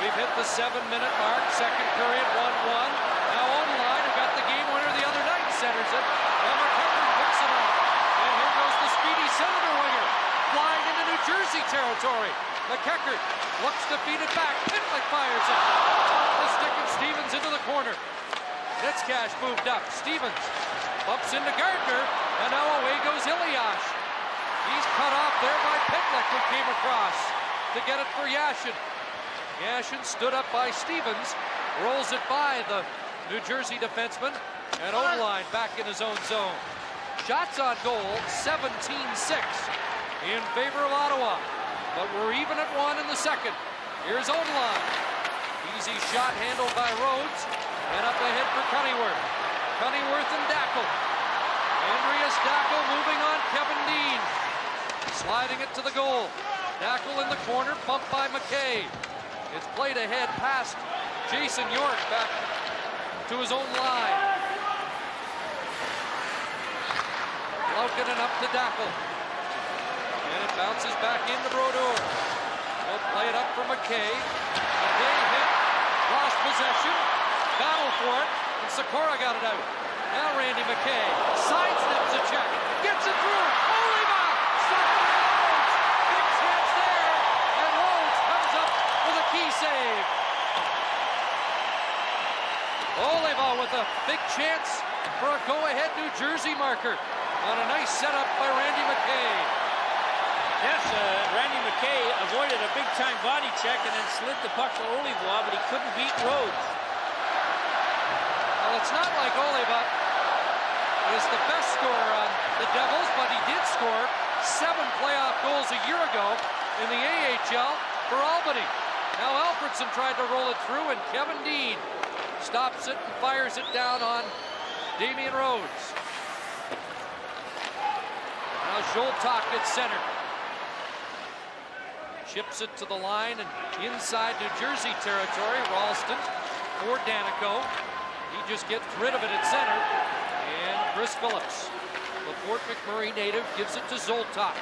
We've hit the 7-minute mark, second period, 1-1. Now Odenline, who got the game winner the other night, centers it. And McEachern picks it up. And here goes the speedy Senator winger, flying into New Jersey territory. McEachern looks to feed it back. Pitlick fires it. The stick of Stevens into the corner. Netzkas moved up. Stevens bumps into Gardner, and now away goes Ilyash. He's cut off there by Pitlick, who came across to get it for Yashin. Yashin stood up by Stevens, rolls it by the New Jersey defenseman, and Odenline back in his own zone. Shots on goal, 17-6 in favor of Ottawa, but we're even at 1 in the second. Here's Odenline. Easy shot handled by Rhodes, and up ahead for Cunnyworth. Cunnyworth and Dackel. Andreas Dackel moving on Kevin Dean. Sliding it to the goal. Dackel in the corner, bumped by McKay. It's played ahead past Jason York back to his own line. Laukkonen up to Dackel. And it bounces back into Brodeur. He'll play it up for McKay. McKay hit, lost possession, battle for it, and Sikora got it out. Now Randy McKay sidesteps a check, gets it through. Oliva! Stopped by Rhodes! Big chance there, and Rhodes comes up with a key save. Oliva with a big chance for a go-ahead New Jersey. marker on a nice setup by Randy McKay. Yes, Randy McKay avoided a big-time body check and then slid the puck to Olivois, but he couldn't beat Rhodes. Well, it's not like Oliva is the best scorer on the Devils, but he did score 7 playoff goals a year ago in the AHL for Albany. Now Alfredson tried to roll it through, and Kevin Dean stops it and fires it down on Damian Rhodes. Now Zoltak at center. Chips it to the line and inside New Jersey territory. Ralston for Danico. He just gets rid of it at center. And Chris Phillips, the Fort McMurray native, gives it to Zoltak.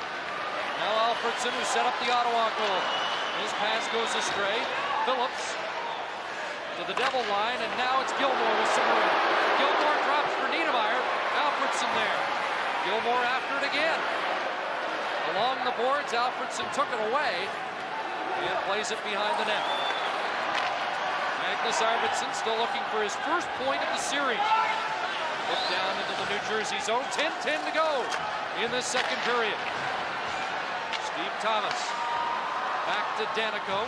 Now Alfredson, who set up the Ottawa goal. His pass goes astray. Phillips to the Devil line, and now it's Gilmore with some room. Gilmore drops for Niedermeyer. Alfredson there. Gilmore after it again. Along the boards, Alfredson took it away and plays it behind the net. Magnus Arvidsson still looking for his first point of the series. Look down into the New Jersey zone. 10-10 to go in this second period. Steve Thomas back to Danico.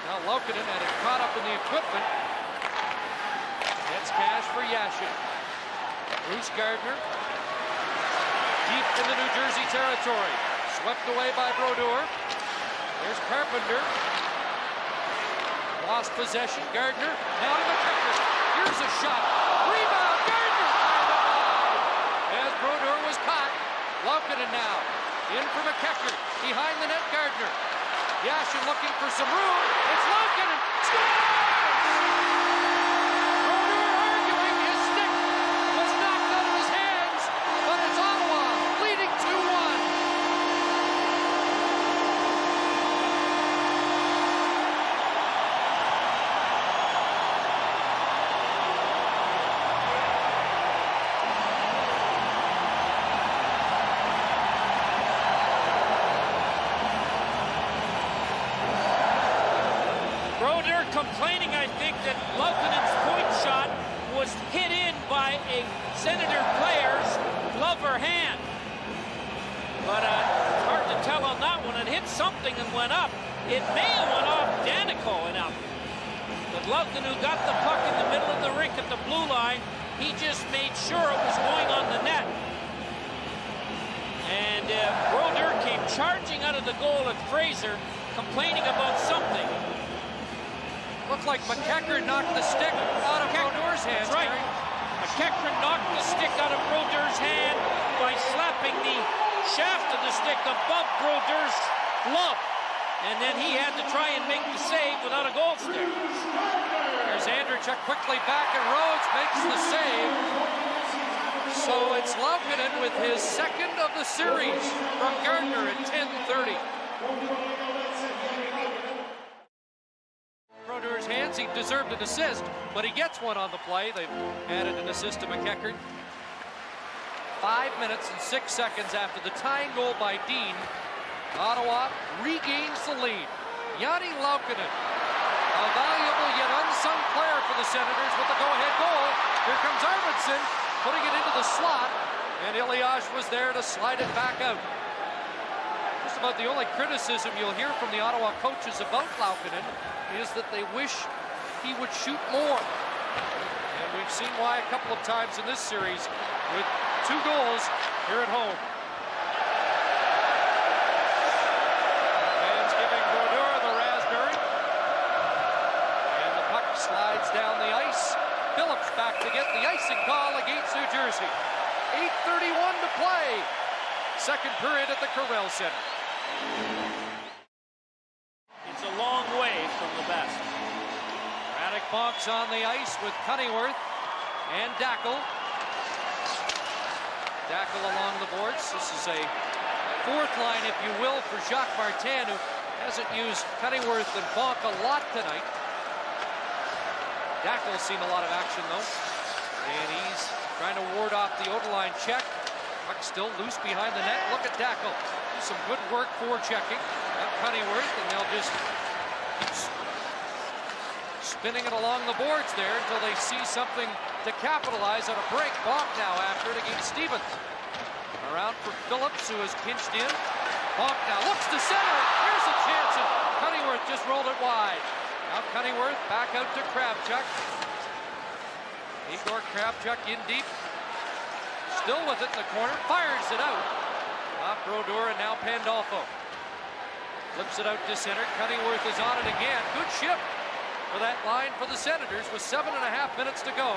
Now Laukkanen had it caught up in the equipment. That's cash for Yashin. Bruce Gardner deep in the New Jersey territory. Swept away by Brodeur. There's Carpenter. Lost possession. Gardner. Now to McKecker. Here's a shot. Rebound. Gardner. As Brodeur was caught. Laukkanen now. In for McKecker. Behind the net, Gardner. Yashin looking for some room. It's Laukkanen. Scores! Brodeur arguing his stick was knocked out of his hands, but it's Ottawa leading 2-1. Brodeur complaining, I think, that Laukkanen's point shot was hit in by a Senator player's glove or hand. But hard to tell on that one. It hit something and went up. It may have went off Danico enough. But Laukkanen, who got the puck in the middle of the rink at the blue line, he just made sure it was going on the net. And Brodeur came charging out of the goal at Fraser, complaining about something. Looked like McKecker knocked the stick out of Brodeur's hands. That's right. Gary. McKecker knocked the stick out of Brodeur's hand by slapping the shaft of the stick above Brodeur's glove. And then he had to try and make the save without a goal stick. There's Andrechuk quickly back, and Rhodes makes the save. So it's Laukkanen with his second of the series from Gardner at 10:30. Brodeur's hands, he deserved an assist, but he gets one on the play. They've added an assist to McKecker. 5 minutes and 6 seconds after the tying goal by Dean, Ottawa regains the lead. Jani Laukkanen, a valuable yet unsung player for the Senators with the go-ahead goal. Here comes Arvidsson, putting it into the slot, and Elias was there to slide it back out. Just about the only criticism you'll hear from the Ottawa coaches about Laukkanen is that they wish he would shoot more. And we've seen why a couple of times in this series with 2 goals here at home. Fans giving Brodeur the raspberry. And the puck slides down the ice. Phillips back to get the icing call against New Jersey. 8:31 to play. Second period at the Correll Center. It's a long way from the best. Braddock bonks on the ice with Cunningworth and Dackel. Dackel along the boards. This is a fourth line, if you will, for Jacques Martin, who hasn't used Cunningworth and Bonk a lot tonight. Dackel's seen a lot of action, though. And he's trying to ward off the Oderline check. Puck still loose behind the net. Look at Dackel. Do some good work for checking. Cunningworth, and they'll just spinning it along the boards there until they see something to capitalize on a break. Bonk now after it against Stevens. Around for Phillips, who has pinched in. Bonk now looks to center. Here's a chance, and Cunningworth just rolled it wide. Now Cunningworth back out to Kravchuk. Igor Kravchuk in deep. Still with it in the corner. Fires it out. Off Brodeur and now Pandolfo. Flips it out to center. Cunningworth is on it again. Good shift for that line for the Senators with 7.5 minutes to go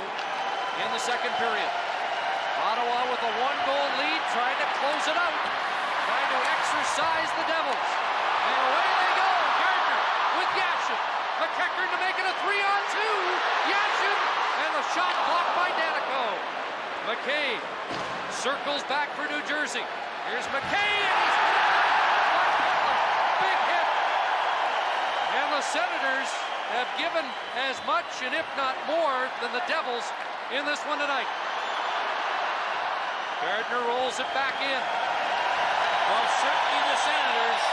in the second period. Ottawa with a 1-goal lead, trying to close it out, trying to exercise the Devils. And away they go. Gardner with Yashin. McEachern to make it a 3-on-2. Yashin, and the shot blocked by Danico. McKay circles back for New Jersey. Here's McKay, and he's big hit. And the Senators have given as much, and if not more, than the Devils in this one tonight. Gardner rolls it back in. Well, certainly the Senators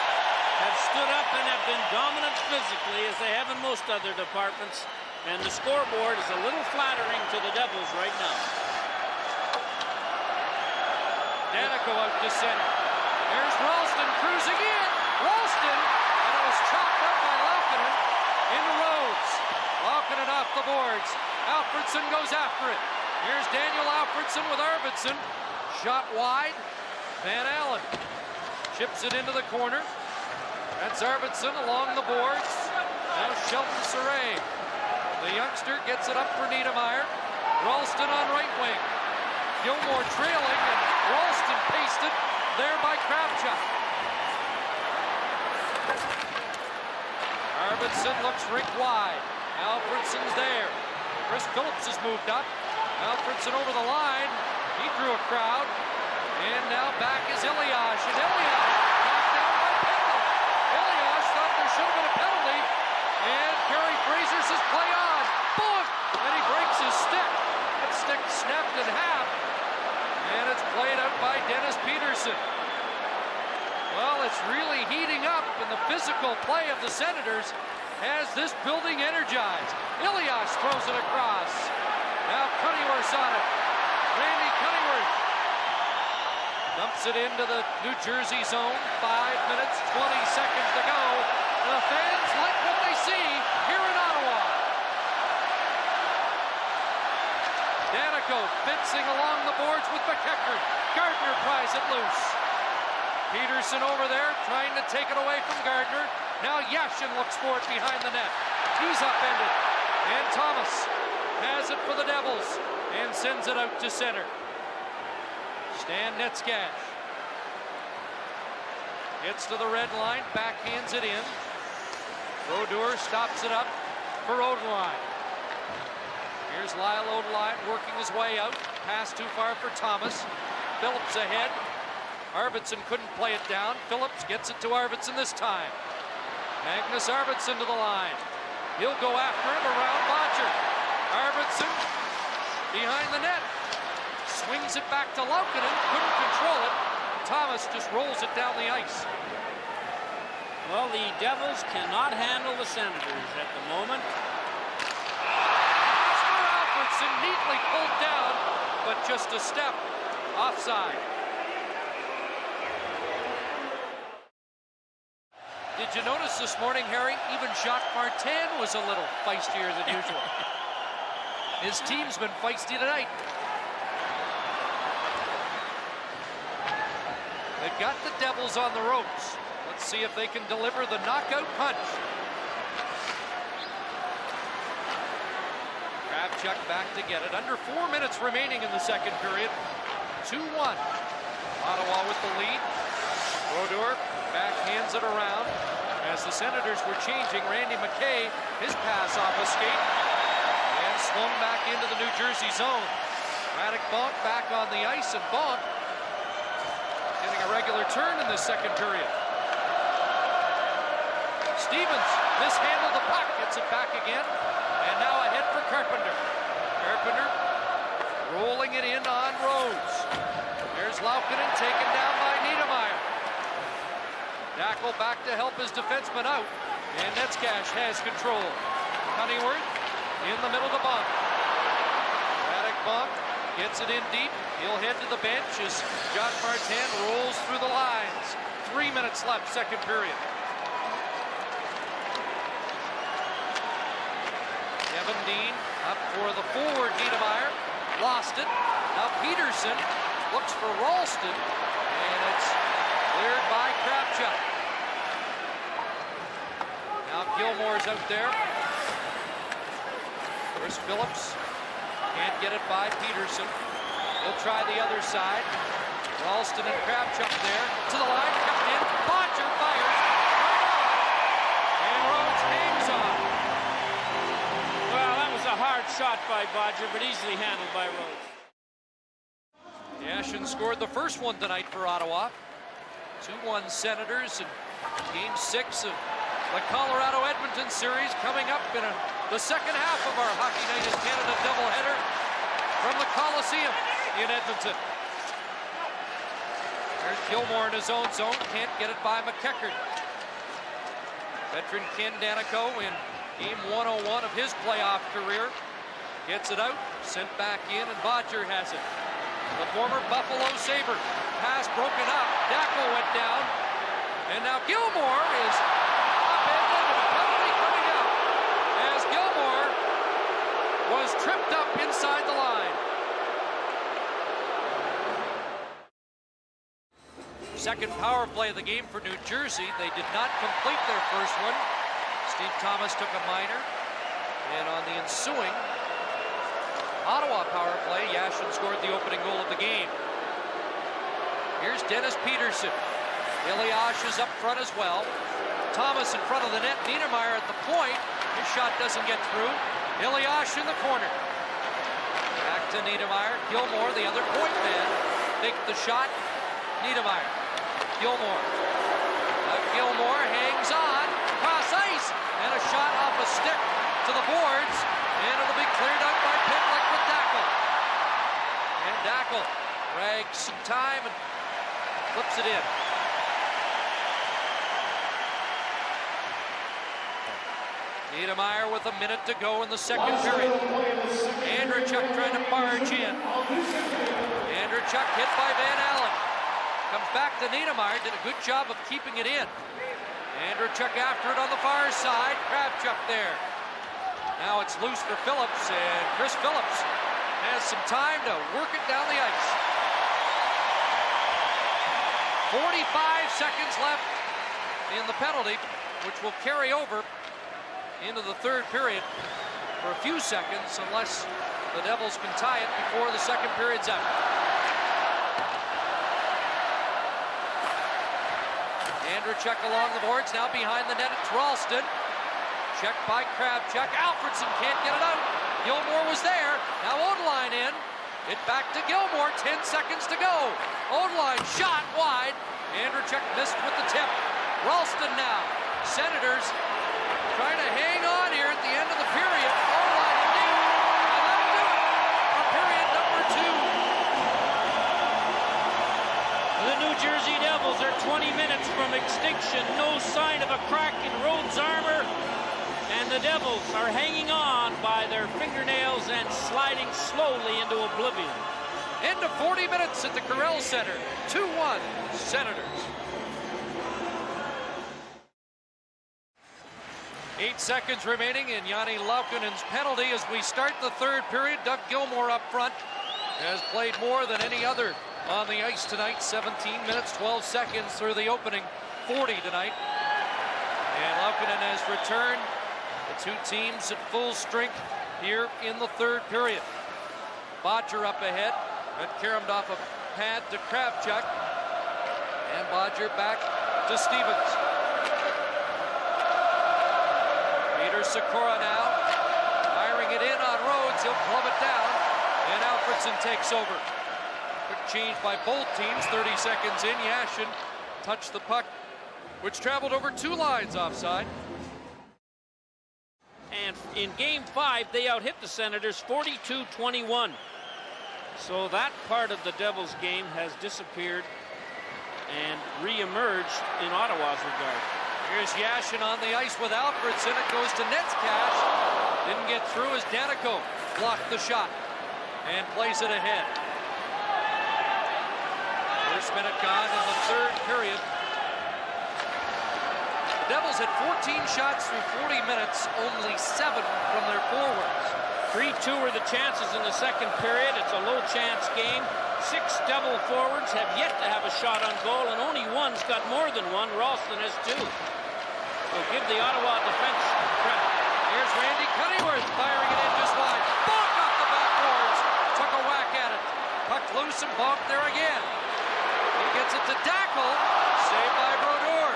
have stood up and have been dominant physically, as they have in most other departments. And the scoreboard is a little flattering to the Devils right now. Danico out to center. There's Ralston cruising in. Ralston, and it was chopped up by Laukkanen into Rhodes. Laukkanen off the boards. Alfredsson goes after it. Here's Daniel Alfredsson with Arvidsson. Shot wide. Van Allen chips it into the corner. That's Arvidsson along the boards. Now Sheldon Saray. The youngster gets it up for Niedermayer. Ralston on right wing. Gilmore trailing, and Ralston pasted there by Kravchuk. Arvidsson looks rink wide. Alfredsson's there. Chris Phillips has moved up. Alfredsson over the line. He drew a crowd. And now back is Elias. And Elias knocked down by Pendle. Elias thought there should have been a penalty. And Kerry Fraser says play on. Boom! And he breaks his stick. That stick snapped in half. And it's played out by Dennis Peterson. Well, it's really heating up, and the physical play of the Senators has this building energized. Elias throws it across. Now Cunningworth's on it. Randy Cunningworth dumps it into the New Jersey zone. 5 minutes, 20 seconds to go. The fans like what they see here in Ottawa. Danico fencing along the boards with McEachern. Gardner pries it loose. Peterson over there trying to take it away from Gardner. Now Yashin looks for it behind the net. He's upended. And Thomas has it for the Devils and sends it out to center. Stan Netskash gets to the red line, backhands it in. Brodeur stops it up for Odeline. Here's Lyle Odeline working his way out. Pass too far for Thomas. Phillips ahead. Arvidsson couldn't play it down. Phillips gets it to Arvidsson this time. Magnus Arvidsson to the line. He'll go after him around Bodger. Arvidsson behind the net. Swings it back to Laukkanen. Couldn't control it. Thomas just rolls it down the ice. Well, the Devils cannot handle the Senators at the moment. Oscar Alfredsson neatly pulled down, but just a step offside. Did you notice this morning, Harry, even Jacques Martin was a little feistier than usual. His team's been feisty tonight. They've got the Devils on the ropes. Let's see if they can deliver the knockout punch. Kravchuk back to get it. Under 4 minutes remaining in the second period. 2-1. Ottawa with the lead. Brodeur backhands it around. As the Senators were changing, Randy McKay, his pass off a skate and swung back into the New Jersey zone. Radek Bonk back on the ice, and Bonk getting a regular turn in this second period. Stevens mishandled the puck, gets it back again, and now ahead for Carpenter. Carpenter rolling it in on Rhodes. There's Laukkanen taken down by Niedermayer. Dackel back to help his defenseman out, and Netskash has control. Cunningworth in the middle to Bunk. Braddock Bunk gets it in deep. He'll head to the bench as John Martin rolls through the lines. 3 minutes left, second period. Kevin Dean up for the forward. Niedermeyer lost it. Now Peterson looks for Ralston, and it's cleared by Kravchuk. Now Gilmore's out there. Chris Phillips can't get it by Peterson. He'll try the other side. Ralston and Kravchuk there. To the line, kept in. Bodger fires. And Rhodes hangs on. Well, that was a hard shot by Bodger, but easily handled by Rhodes. Yashin scored the first one tonight for Ottawa. 2-1 Senators in Game 6 of the Colorado-Edmonton series, coming up in the second half of our Hockey Night in Canada doubleheader from the Coliseum in Edmonton. There's Gilmore in his own zone, can't get it by McEachern. Veteran Ken Danico in Game 101 of his playoff career gets it out, sent back in, and Bodger has it. The former Buffalo Sabre pass broken up. Dackel went down, and now Gilmore is upended and a penalty coming out as Gilmore was tripped up inside the line. Second power play of the game for New Jersey. They did not complete their first one. Steve Thomas took a minor, and on the ensuing Ottawa power play, Yashin scored the opening goal of the game. Here's Dennis Peterson. Eliash is up front as well. Thomas in front of the net. Niedermeyer at the point. His shot doesn't get through. Eliash in the corner. Back to Niedermeyer. Gilmore, the other point man. Take the shot. Niedermeyer. Gilmore. Gilmore hangs on. Cross ice. And a shot off a stick to the boards. And it'll be cleared out by Pitlick with Dackel. And Dackel drags some time and flips it in. Niedermeyer with a minute to go in the second period. Andrechuk trying to barge in. Andrechuk hit by Van Allen. Comes back to Niedermeyer, did a good job of keeping it in. Andrechuk after it on the far side. Kravchuk there. Now it's loose for Phillips, and Chris Phillips has some time to work it down the ice. 45 seconds left in the penalty, which will carry over into the third period for a few seconds, unless the Devils can tie it before the second period's out. Andrechuk along the boards, now behind the net. It's Ralston. Checked by Kravchuk. Alfredson can't get it out. Gilmore was there. Now Odeline in. It back to Gilmore. 10 seconds to go. Odeline shot wide. Andrechuk missed with the tip. Ralston now. Senators trying to hang on here at the end of the period. Odeline in deep. And that'll do it for period number 2. The New Jersey Devils are 20 minutes from extinction. No sign of a crack in Rhodes' armor. And the Devils are hanging on by their fingernails and sliding slowly into oblivion. Into 40 minutes at the Corel Center. 2-1 Senators. 8 seconds remaining in Jani Laukkanen's penalty as we start the third period. Doug Gilmore up front has played more than any other on the ice tonight. 17 minutes, 12 seconds through the opening 40 tonight. And Laukkanen has returned. The two teams at full strength here in the third period. Bodger up ahead. Got caromed off a pad to Kravchuk. And Bodger back to Stevens. Peter Sikora now firing it in on Rhodes. He'll club it down. And Alfredson takes over. Quick change by both teams. 30 seconds in. Yashin touched the puck, which traveled over 2 lines offside. And in Game 5, they out-hit the Senators 42-21. So that part of the Devils game has disappeared and re-emerged in Ottawa's regard. Here's Yashin on the ice with Alfredson. It goes to Netzcash. Didn't get through as Danico blocked the shot and plays it ahead. First minute gone in the third period. The Devils had 14 shots through 40 minutes, only 7 from their forwards. 3-2 were the chances in the second period. It's a low-chance game. 6 Devil forwards have yet to have a shot on goal, and only one's got more than one. Ralston has 2. So give the Ottawa defense credit. Here's Randy Cunningham firing it in just wide. Bonk off the backboards. Took a whack at it. Puck loose and bonked there again. He gets it to Dackel. Saved by Brodeur.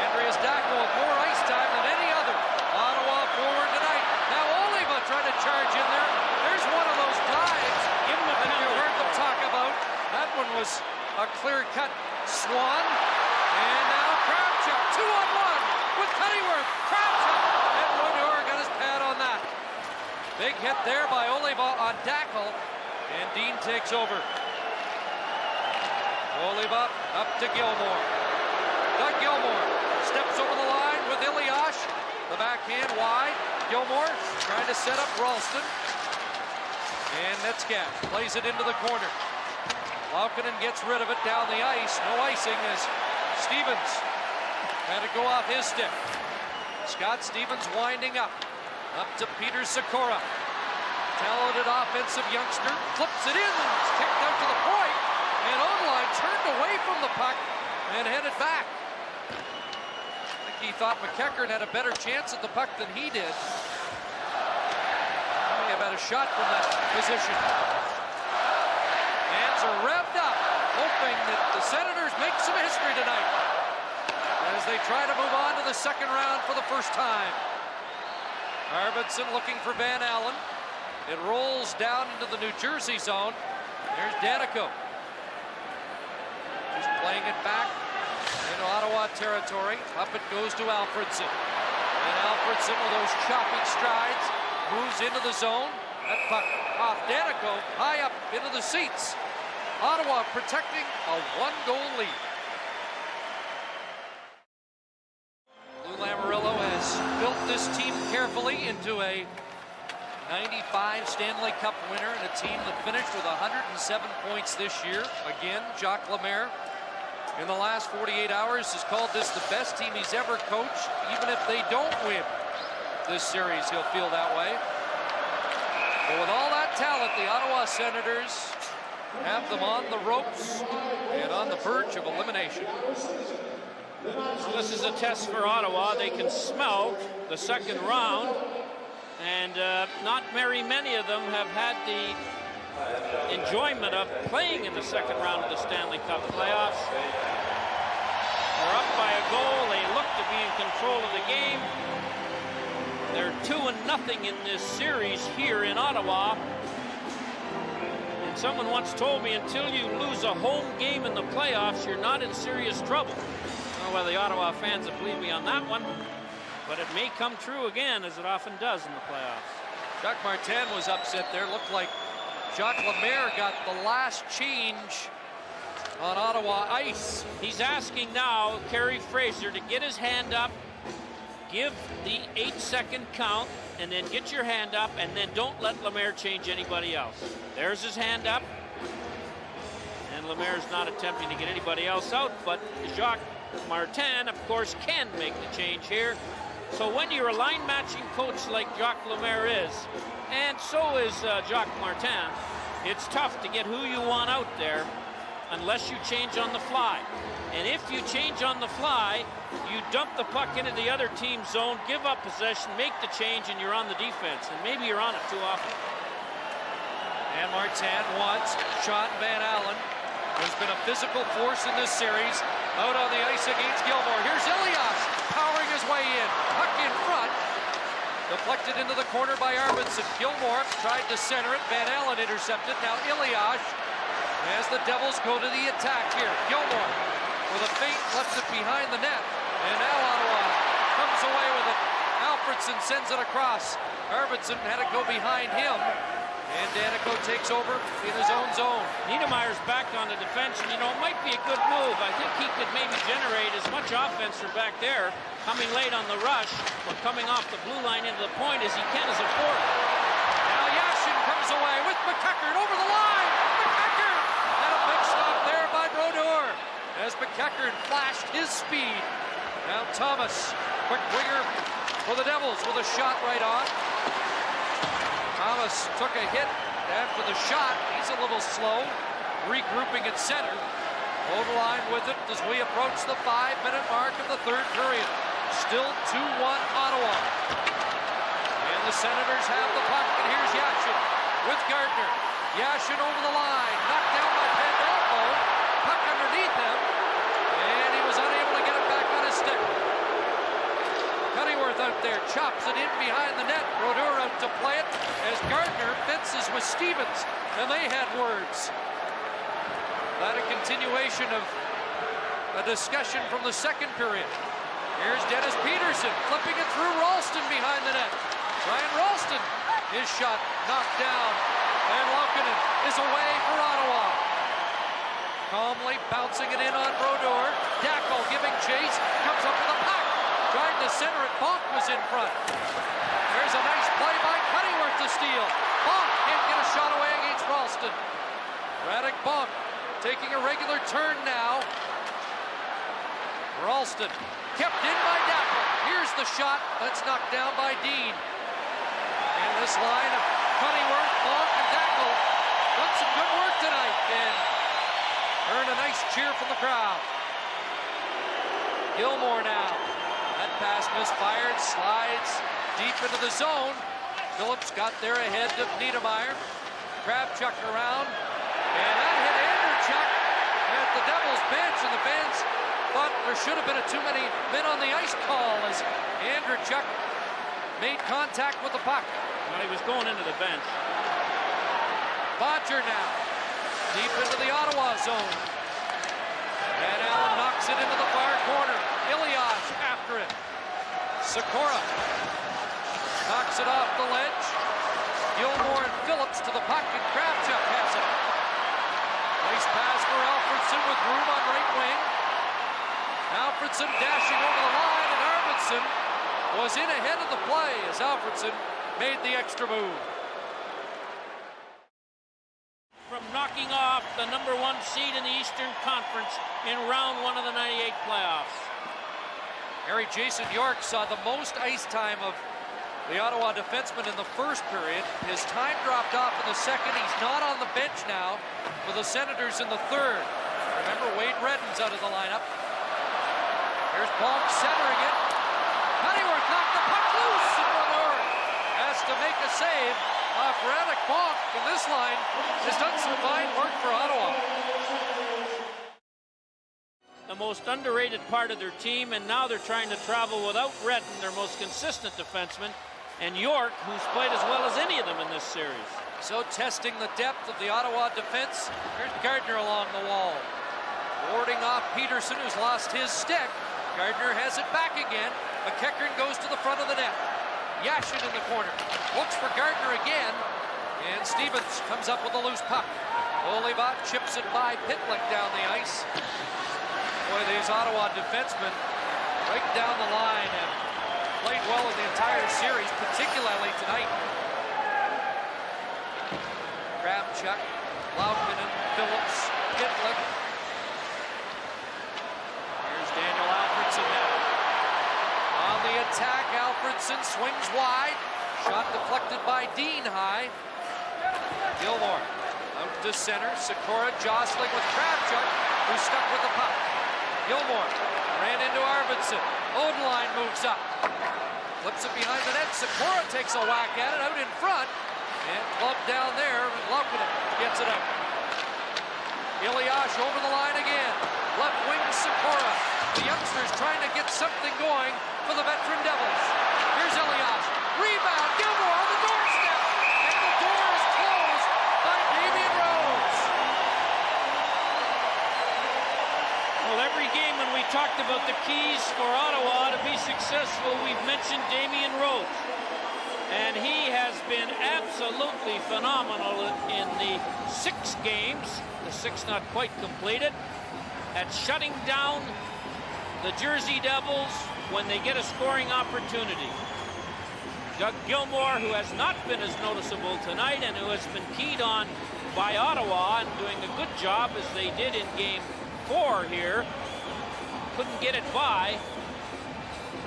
Andreas Dackel with more ice time than any other Ottawa forward tonight. Now Oliva trying to charge in there. There's one of those dives. Give him a that you penalty. heard them talk about. That one was a clear-cut swan. And now Kravchuk, 2-on-1 with Cunningham. Kravchuk and Brodeur got his pad on that. Big hit there by Oliva on Dackel. And Dean takes over. Oliva up to Gilmore. Doug Gilmore steps over the line with Elias. The backhand wide. Gilmore trying to set up Ralston. And Netzkat plays it into the corner. Laukkonen gets rid of it down the ice. No icing as Stevens had to go off his stick. Scott Stevens winding up. Up to Peter Sikora. Talented offensive youngster. Flips it in and it's kicked out to the point. And Online turned away from the puck and headed back. I think he thought McEachern had a better chance at the puck than he did. He may have had a shot from that position. Hands are revved up, hoping that the Senators make some history tonight as they try to move on to the second round for the first time. Arvidsson looking for Van Allen. It rolls down into the New Jersey zone. There's Danico. Just playing it back into Ottawa territory. Up it goes to Alfredsson. And Alfredsson with those choppy strides moves into the zone. That puck off Danico, high up into the seats. Ottawa protecting a 1-goal lead. Lou Lamoriello has built this team carefully into a 95 Stanley Cup winner and a team that finished with 107 points this year. Again, Jacques Lemaire in the last 48 hours has called this the best team he's ever coached. Even if they don't win this series, he'll feel that way. But with all that talent, the Ottawa Senators have them on the ropes and on the verge of elimination. Well, this is a test for Ottawa. They can smell the second round. And not very many of them have had the enjoyment of playing in the second round of the Stanley Cup playoffs. They're up by a goal. They look to be in control of the game. They're 2-0 in this series here in Ottawa. And someone once told me, until you lose a home game in the playoffs, you're not in serious trouble. I don't know whether the Ottawa fans will believe me on that one. But it may come true again, as it often does in the playoffs. Jacques Martin was upset there. Looked like Jacques Lemaire got the last change on Ottawa ice. He's asking now Kerry Fraser to get his hand up, give the 8-second count, and then get your hand up, and then don't let Lemaire change anybody else. There's his hand up. And Lemaire's not attempting to get anybody else out, but Jacques Martin, of course, can make the change here. So when you're a line matching coach like Jacques Lemaire is, and so is Jacques Martin, it's tough to get who you want out there unless you change on the fly. And if you change on the fly, you dump the puck into the other team's zone, give up possession, make the change, and you're on the defense. And maybe you're on it too often. And Martin once, Sean Van Allen, who's been a physical force in this series, out on the ice against Gilmore. Here's Elias powering his way in. Puck in front. Deflected into the corner by Arvidsson. Gilmore tried to center it. Van Allen intercepted. Now Elias as the Devils go to the attack here. Gilmore with a feint left it behind the net. And now Ottawa comes away with it. Alfredsson sends it across. Arvidsson had to go behind him. And Danico takes over in his own zone. Niedermayer's back on the defense, and it might be a good move. I think he could maybe generate as much offense from back there, coming late on the rush, or coming off the blue line into the point as he can as a forward. Now Yashin comes away with McEachern over the line. McEachern! And a big stop there by Brodeur as McEachern flashed his speed. Now Thomas, quick winger for the Devils with a shot right on. Thomas took a hit after the shot. He's a little slow, regrouping at center. Over the line with it as we approach the 5-minute mark of the third period. Still 2-1 Ottawa. And the Senators have the puck, and here's Yashin with Gardner. Yashin over the line, knocked down by Pandolfo. Puck underneath him, and he was unable to get it back on his stick. Cunningworth out there chops it in behind the net. Brodeur out to play it as Gardner fences with Stevens, and they had words. That a continuation of a discussion from the second period. Here's Dennis Peterson flipping it through Ralston behind the net. Ryan Ralston, his shot knocked down, and Laukkonen is away for Ottawa. Calmly bouncing it in on Brodeur. Dackel giving chase, comes up with a puck. Trying to center it, Bonk was in front. There's a nice play by Cunningworth to steal. Bonk can't get a shot away against Ralston. Radek Bonk taking a regular turn now. Ralston kept in by Dackel. Here's the shot. That's knocked down by Dean. And this line of Cunningworth, Bonk, and Dackel done some good work tonight and earned a nice cheer from the crowd. Gilmore now. That pass misfired, slides deep into the zone. Phillips got there ahead of Niedermayer. Kravchuk around, and that hit Andrechuk at the Devils bench, and the fans thought there should have been a too many men on the ice call as Andrechuk made contact with the puck. Well, he was going into the bench. Bodger now, deep into the Ottawa zone. And Allen knocks it into the far corner. Ilyich after it. Sikora knocks it off the ledge. Gilmore and Phillips to the puck, and Kravchuk has it. Nice pass for Alfredson with room on right wing. Alfredson dashing over the line, and Arvidsson was in ahead of the play as Alfredson made the extra move. From knocking off the #1 seed in the Eastern Conference in round 1 of the 98 playoffs. Harry Jason York saw the most ice time of the Ottawa defenseman in the first period. His time dropped off in the second. He's not on the bench now for the Senators in the third. Remember, Wade Redden's out of the lineup. Here's Bonk centering it. Cunningworth knocked the puck loose, and Brodeur has to make a save off Radek Bonk, and this line has done some fine work for Ottawa. The most underrated part of their team, and now they're trying to travel without Redden, their most consistent defenseman, and York, who's played as well as any of them in this series. So testing the depth of the Ottawa defense. Here's Gardner along the wall. Warding off Peterson, who's lost his stick. Gardner has it back again. McEachern goes to the front of the net. Yashin in the corner. Looks for Gardner again. And Stevens comes up with a loose puck. Olivat chips it by Pitlick down the ice. Boy, these Ottawa defensemen right down the line have played well in the entire series, particularly tonight. Kravchuk, Laukkonen, Phillips, Pitlick. Here's Daniel Alfredson now. On the attack, Alfredson swings wide. Shot deflected by Dean high. Gilmore out to center. Sikora jostling with Kravchuk, who's stuck with the puck. Gilmore ran into Arvidsson. Odenline moves up. Flips it behind the net. Sikora takes a whack at it out in front. And clubbed down there. Laukkonen gets it out. Ilyich over the line again. Left wing Sikora. The youngsters trying to get something going for the veteran Devils. Here's Ilyich. Rebound. Gilmore on the doorstep. And the door is closed by Damian Rose. Well, every game when we talked about the keys for Ottawa to be successful, we've mentioned Damian Rose. And he has been absolutely phenomenal in the 6 games, the 6 not quite completed, at shutting down the Jersey Devils when they get a scoring opportunity. Doug Gilmour, who has not been as noticeable tonight and who has been keyed on by Ottawa and doing a good job as they did in game 4 here, couldn't get it by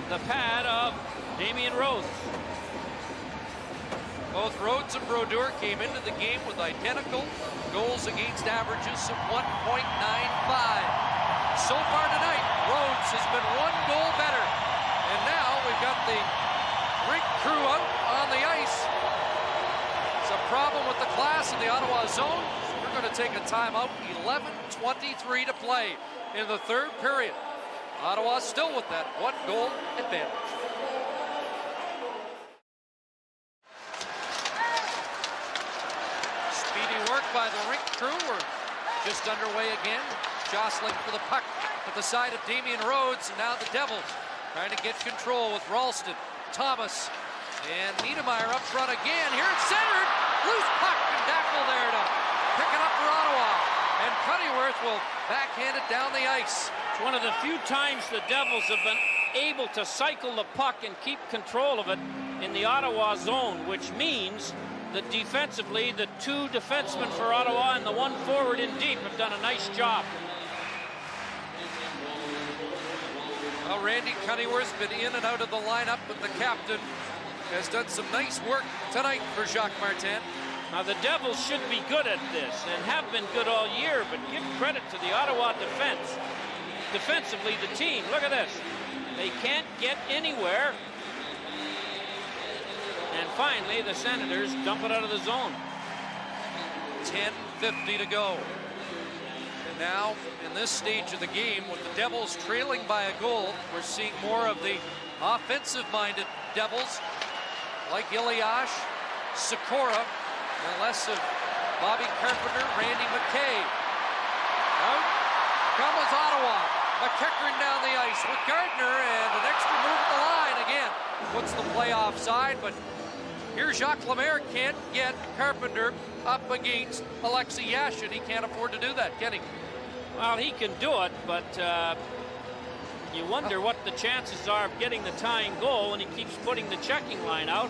the pad of Damian Rhodes. Both Rhodes and Brodeur came into the game with identical goals against averages of 1.95. So far tonight, Rhodes has been 1 goal better. And now we've got the rink crew out on the ice. It's a problem with the glass in the Ottawa zone. So we're going to take a timeout. 11:23 to play in the 3rd period. Ottawa still with that 1 goal advantage. Speedy work by the rink crew. We're just underway again. Jostling for the puck at the side of Damian Rhodes, and now the Devils trying to get control with Ralston, Thomas, and Niedermeyer up front again. Here it's centered, loose puck, and Dackle there to pick it up for Ottawa, and Cuddyworth will backhand it down the ice. It's one of the few times the Devils have been able to cycle the puck and keep control of it in the Ottawa zone, which means that defensively, the 2 defensemen for Ottawa and the 1 forward in deep have done a nice job. Well, Randy Cuddyworth's been in and out of the lineup, but the captain has done some nice work tonight for Jacques Martin. Now, the Devils should be good at this and have been good all year, but give credit to the Ottawa defense. Defensively, the team, look at this. They can't get anywhere. And finally, the Senators dump it out of the zone. 10:50 to go. And now, in this stage of the game, with the Devils trailing by a goal, we're seeing more of the offensive-minded Devils, like Iliash, Sikora, and less of Bobby Carpenter, Randy McKay. Out comes Ottawa. McEachern down the ice with Gardner, and an extra move at the line again. Puts the play offside, but here Jacques Lemaire can't get Carpenter up against Alexei Yashin. He can't afford to do that, can he? Well, he can do it, but you wonder what the chances are of getting the tying goal when he keeps putting the checking line out.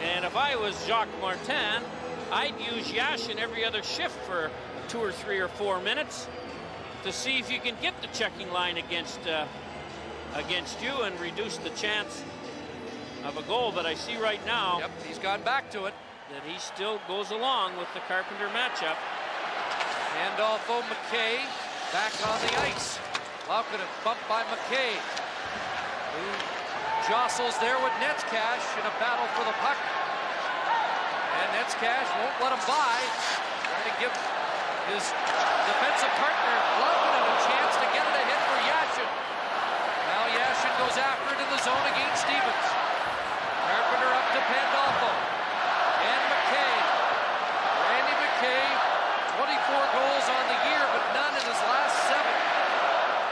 And if I was Jacques Martin, I'd use Yashin every other shift for 2 or 3 or 4 minutes to see if you can get the checking line against you and reduce the chance of a goal. But I see right now, yep, he's gone back to it, that he still goes along with the Carpenter matchup. Andolfo McKay back on the ice. Laukkanen bumped by McKay, who jostles there with Netzcash in a battle for the puck. And Netzcash won't let him by, trying to give his defensive partner Laukkanen a chance to get it a hit for Yashin. Now Yashin goes after it in the zone against Stevens. Carpenter up to Pandolfo. And McKay. Randy McKay, 24 goals on the year, but none in his last 7.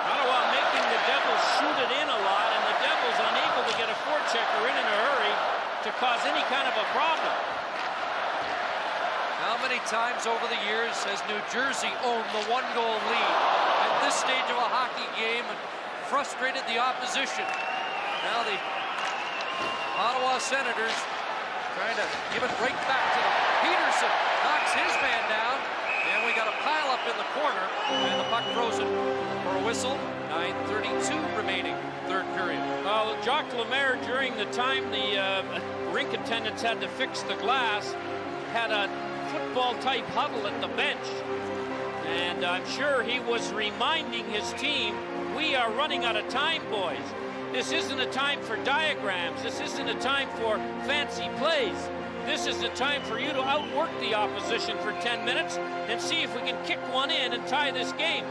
Ottawa making the Devils shoot it in a lot, and the Devils unable to get a forechecker in a hurry to cause any kind of a problem. How many times over the years has New Jersey owned the 1-goal lead at this stage of a hockey game and frustrated the opposition? Now the Ottawa Senators trying to give it right back to them. Peterson knocks his man down, and we got a pile up in the corner, and the puck frozen for a whistle. 9:32 remaining, 3rd period. Well, Jacques Lemaire, during the time the rink attendants had to fix the glass, had a football-type huddle at the bench. And I'm sure he was reminding his team, we are running out of time, boys. This isn't a time for diagrams. This isn't a time for fancy plays. This is the time for you to outwork the opposition for 10 minutes and see if we can kick one in and tie this game.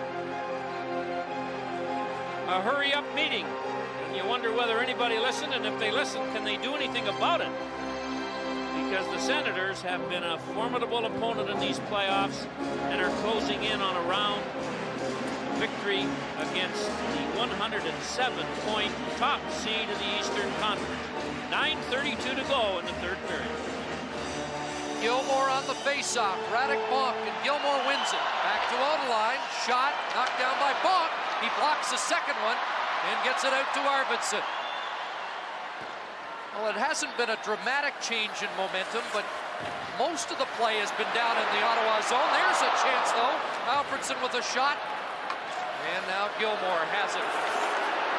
A hurry-up meeting. And you wonder whether anybody listened, and if they listen, can they do anything about it? Because the Senators have been a formidable opponent in these playoffs and are closing in on a round victory against the 107-point top seed of the Eastern Conference. 9:32 to go in the third period. Gilmore on the faceoff. Radek Bonk, and Gilmore wins it. Back to Ottawa. Shot knocked down by Bonk. He blocks the second one and gets it out to Arvidsson. Well, it hasn't been a dramatic change in momentum, but most of the play has been down in the Ottawa zone. There's a chance, though. Alfredsson with a shot. And now Gilmore has it.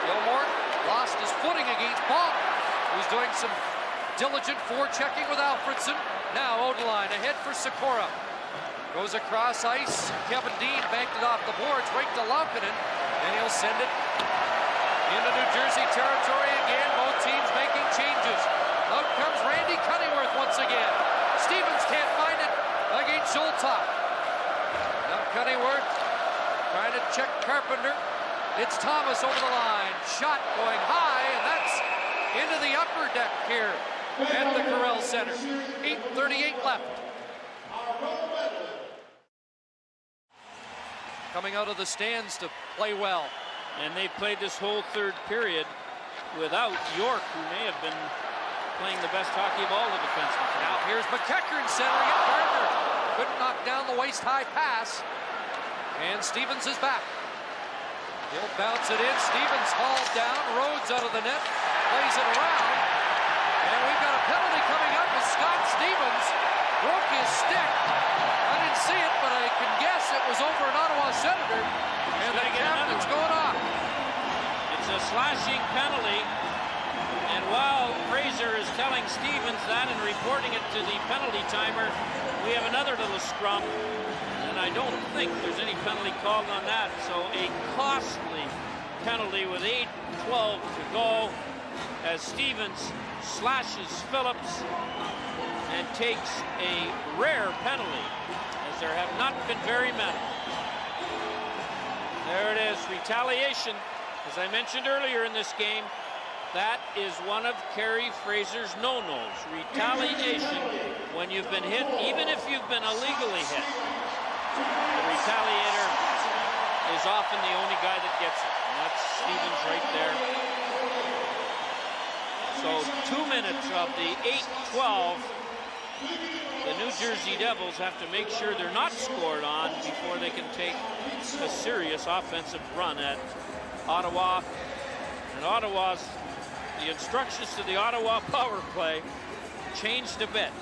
Gilmore lost his footing against Bonk, who's doing some diligent forechecking with Alfredsson. Now Odeline ahead for Sikora. Goes across ice. Kevin Dean banked it off the boards right to Laukkonen, and he'll send it into New Jersey territory again. Both teams making changes. Out comes Randy Cunneyworth once again. Stevens can't find it against Zoltak. Now Cunneyworth trying to check Carpenter. It's Thomas over the line. Shot going high, and that's into the upper deck here at the Corel Center. 8:38 left. Coming out of the stands to play well. And they played this whole third period without York, who may have been playing the best hockey of all the defensemen. Now here's McEachern centering it. Gardner couldn't knock down the waist-high pass. And Stevens is back. He'll bounce it in. Stevens hauled down. Rhodes out of the net. Plays it around. And we've got a penalty coming up as Scott Stevens broke his stick. I didn't see it, but I can guess it was over an Ottawa Senator. And the captain's going off. It's a slashing penalty. And while Fraser is telling Stevens that and reporting it to the penalty timer, we have another little scrum. And I don't think there's any penalty called on that. So a costly penalty with 8:12 to go as Stevens slashes Phillips and takes a rare penalty, as there have not been very many. There it is, retaliation. As I mentioned earlier in this game, that is one of Kerry Fraser's no-nos. Retaliation when you've been hit, even if you've been illegally hit. The retaliator is often the only guy that gets it, and that's Stevens right there. So 2 minutes of the 8:12. The New Jersey Devils have to make sure they're not scored on before they can take a serious offensive run at Ottawa. And the instructions to the Ottawa power play changed a bit.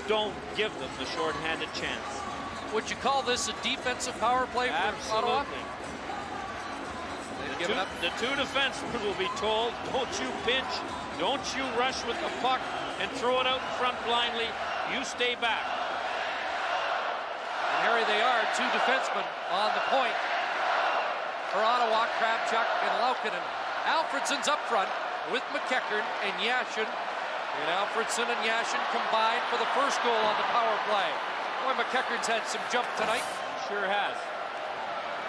Don't give them the shorthanded chance. Would you call this a defensive power play for Ottawa? Absolutely. The two defensemen will be told, don't you pinch, don't you rush with the puck and throw it out in front blindly. You stay back. And here they are, two defensemen on the point for Ottawa, Kravchuk and Laukkonen. Alfredsson's up front with McEachern and Yashin. And Alfredsson and Yashin combined for the first goal on the power play. Boy, McEachern's had some jump tonight. Sure has.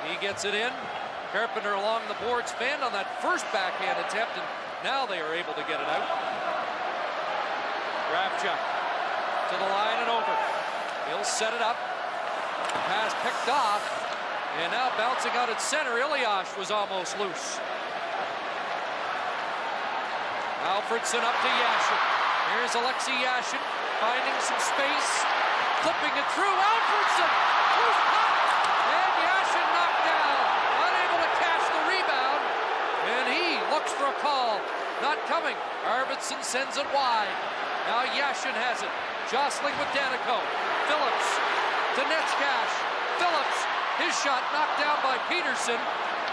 He gets it in. Carpenter along the boards fanned on that first backhand attempt, and now they are able to get it out. Kravchuk to the line and over. He'll set it up. Pass picked off. And now bouncing out at center, Ilyash was almost loose. Alfredsson up to Yashin. Here's Alexei Yashin finding some space. Clipping it through. Alfredsson! Who's hot? And Yashin knocked down. Unable to catch the rebound. And he looks for a call. Not coming. Arvidsson sends it wide. Now Yashin has it. Jostling with Danico. Phillips to Netskash. Phillips, his shot knocked down by Peterson.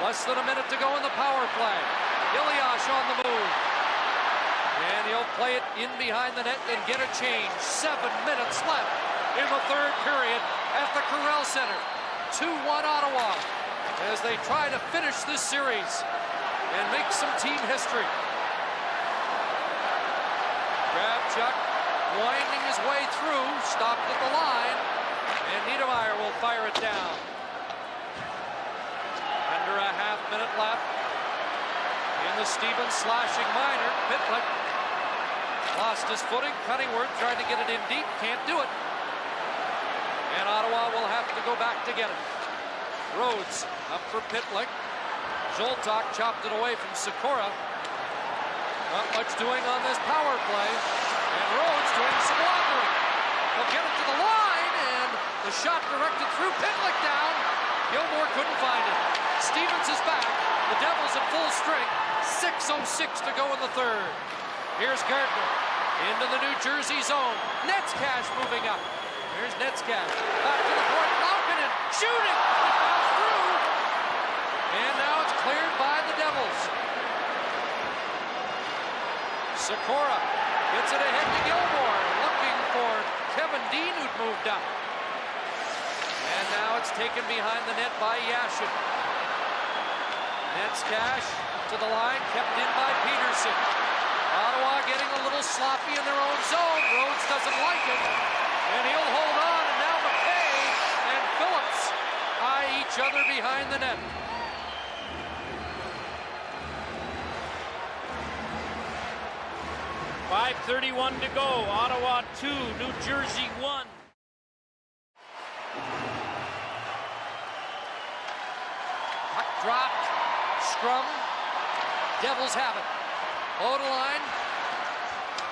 Less than a minute to go in the power play. Ilyash on the move. And he'll play it in behind the net and get a change. 7 minutes left in the third period at the Corel Center. 2-1 Ottawa as they try to finish this series and make some team history. Kravchuk winding his way through, stopped at the line, and Niedermayer will fire it down. Under a half minute left in the Stevens slashing minor. Pitlick lost his footing. Cunneyworth tried to get it in deep, can't do it. And Ottawa will have to go back to get it. Rhodes up for Pitlick. Zoltak chopped it away from Sikora. Not much doing on this power play. And Rhodes doing some laundering. He'll get it to the line, and the shot directed through. Pitlick down. Gilmore couldn't find it. Stevens is back. The Devils in full strength. 6:06 to go in the third. Here's Gardner into the New Jersey zone. Netzcash moving up. Here's Netzcash. Back to the point. Laukkonen shooting. Pass through. And now it's cleared by the Devils. Sikora gets it ahead to Gilmore. Looking for Kevin Dean, who'd moved up. And now it's taken behind the net by Yashin. Netzcash to the line, kept in by Peterson. Ottawa getting a little sloppy in their own zone. Rhodes doesn't like it, and he'll hold on. And now McKay and Phillips eye each other behind the net. .5:31 to go. Ottawa 2, New Jersey 1. Puck dropped. Scrum. Devils have it. Odeline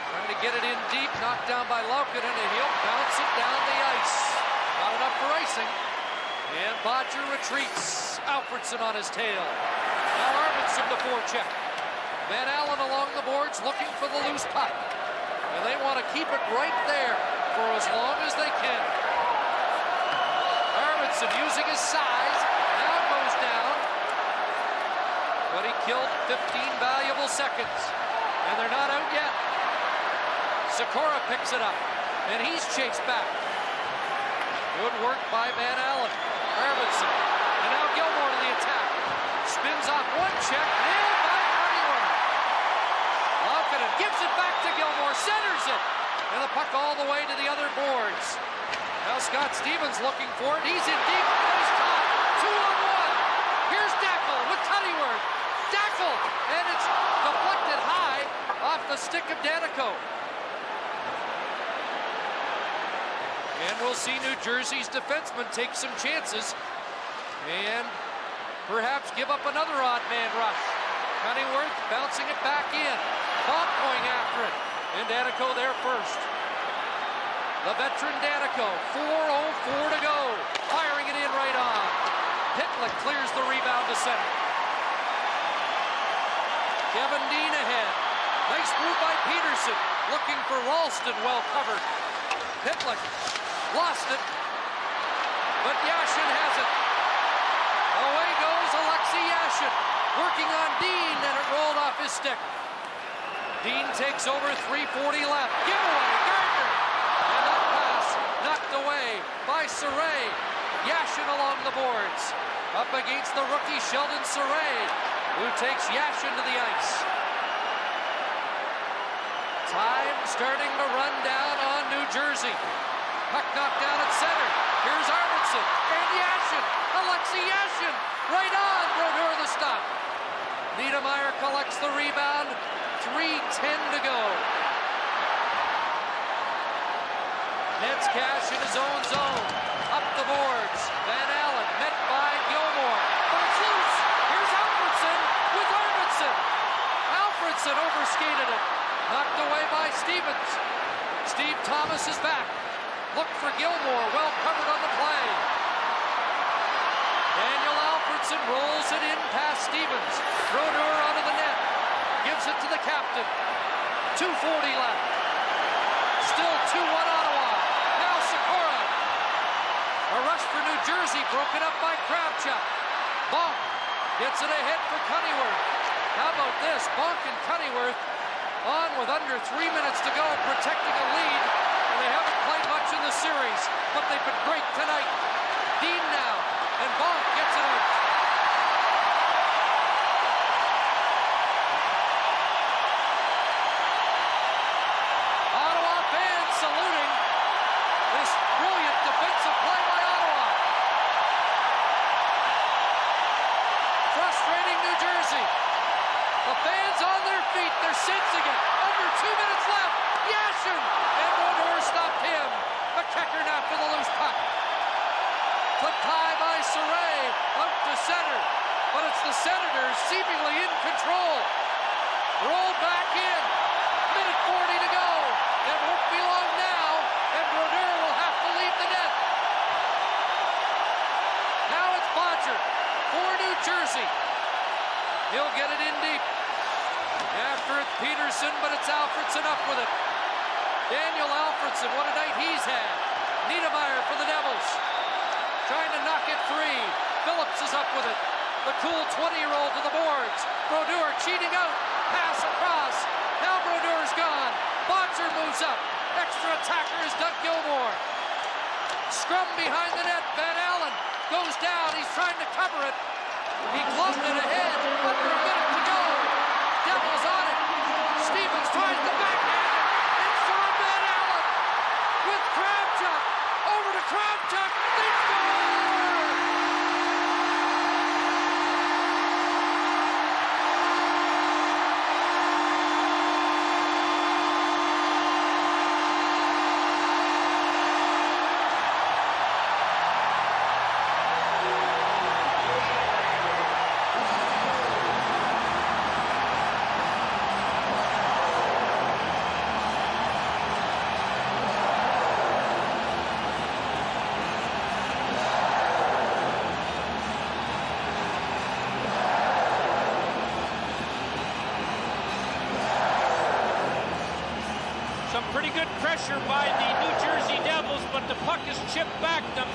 trying to get it in deep. Knocked down by Laukkonen, and he'll bounce it down the ice. Not enough for icing. And Bodger retreats. Alfredson on his tail. Now Arvidsson to forecheck. Van Allen along the boards looking for the loose puck. And they want to keep it right there for as long as they can. Arvidsson using his size. Now goes down. But he killed 15 valuable seconds. And they're not out yet. Sikora picks it up. And he's chased back. Good work by Van Allen. Arvidsson. And now Gilmore to the attack. Spins off one check. Nailed by Carneyworth. Laukkonen gives it back to Gilmore. Centers it. And the puck all the way to the other boards. Now Scott Stevens looking for it. He's in deep. And he's caught. 2-on-1. Here's Dackel with Carneyworth. Dackel. And it's deflected high off the stick of Danico. And we'll see New Jersey's defensemen take some chances and perhaps give up another odd man rush. Carneyworth bouncing it back in. Bob going after it. And Danico there first. The veteran Danico. 4:04 to go. Firing it in right on. Pitlick clears the rebound to center. Kevin Dean ahead. Nice move by Peterson. Looking for Ralston, well covered. Pitlick lost it, but Yashin has it. Away goes Alexei Yashin, working on Dean, and it rolled off his stick. Dean takes over, 3:40 left. Giveaway, Gardner, and that pass knocked away by Saray. Yashin along the boards, up against the rookie Sheldon Saray, who takes Yashin to the ice. Time starting to run down on New Jersey. Puck knocked down at center. Here's Arvidsson and Yashin. Alexei Yashin right on. Brodeur the stop. Niedermeyer collects the rebound. 3:10 to go. Netzcash in his own zone. Up the boards. Van Allen met by Gilmore. But it's loose. Here's Alfredson with Arvidsson. Alfredson overskated it. Knocked away by Stevens. Steve Thomas is back. Look for Gilmore, well covered on the play. Daniel Alfredson rolls it in past Stevens. Brodeur onto the net. Gives it to the captain. 2:40 left. Still 2-1 Ottawa. Now Sikora. A rush for New Jersey, broken up by Kravchuk. Bonk gets it ahead for Carneyworth. How about this? Bonk and Carneyworth on with under 3 minutes to go, protecting a lead. And they haven't played much in the series, but they've been great tonight. Dean now, and Bonk gets it out. Ottawa fans saluting this brilliant defensive play by Ottawa. Frustrating New Jersey. The fans on their feet, they're sensing it. Under 2 minutes left. Yashin! And Brodeur stopped him. McKeckern after the loose puck. Clipped high by Saray. Out to center. But it's the Senators seemingly in control. Rolled back in. Minute 40 to go. It won't be long now, and Brodeur will have to leave the net. Now it's Bodger for New Jersey. He'll get it in deep. After it's Peterson, but it's Alfredson up with it. Daniel Alfredson, what a night he's had. Niedermeyer for the Devils. Trying to knock it free. Phillips is up with it. The cool 20-year-old to the boards. Brodeur cheating out. Pass across. Now Brodeur's gone. Bodger moves up. Extra attacker is Doug Gilmour. Scrum behind the net. Van Allen goes down. He's trying to cover it. He gloved it ahead. Under a minute to go. Devils on it. Stevens tries the backhand. It's Sean Van Allen with Kravchuk. Over to Kravchuk. They score! Pretty good pressure by the New Jersey Devils, but the puck is chipped back them,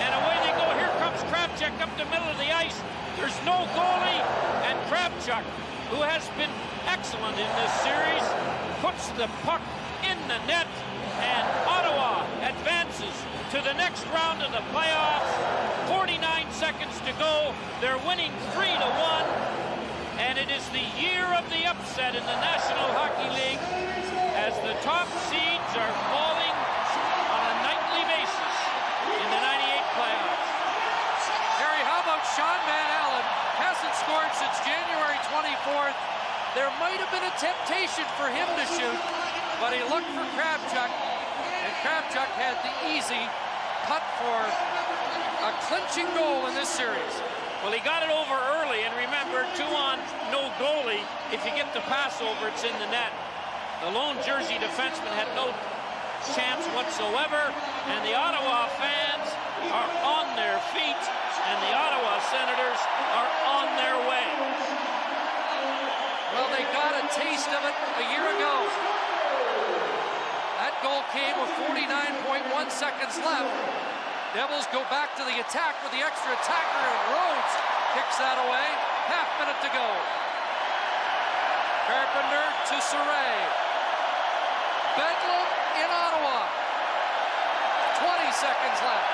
and away they go. Here comes Kravchuk up the middle of the ice. There's no goalie, and Kravchuk, who has been excellent in this series, puts the puck in the net, and Ottawa advances to the next round of the playoffs. 49 seconds to go. They're winning 3-1, and it is the year of the upset in the National Hockey League, as the top seeds are falling on a nightly basis in the 98 playoffs. Harry, how about Sean Van Allen? Hasn't scored since January 24th. There might have been a temptation for him to shoot, but he looked for Kravchuk, and Kravchuk had the easy cut for a clinching goal in this series. Well, he got it over early, and remember, 2 on, no goalie. If you get the pass over, it's in the net. The lone Jersey defenseman had no chance whatsoever, and the Ottawa fans are on their feet, and the Ottawa Senators are on their way. Well, they got a taste of it a year ago. That goal came with 49.1 seconds left. Devils go back to the attack with the extra attacker, and Rhodes kicks that away. Half minute to go. Carpenter to Saray. Bedlam in Ottawa. 20 seconds left.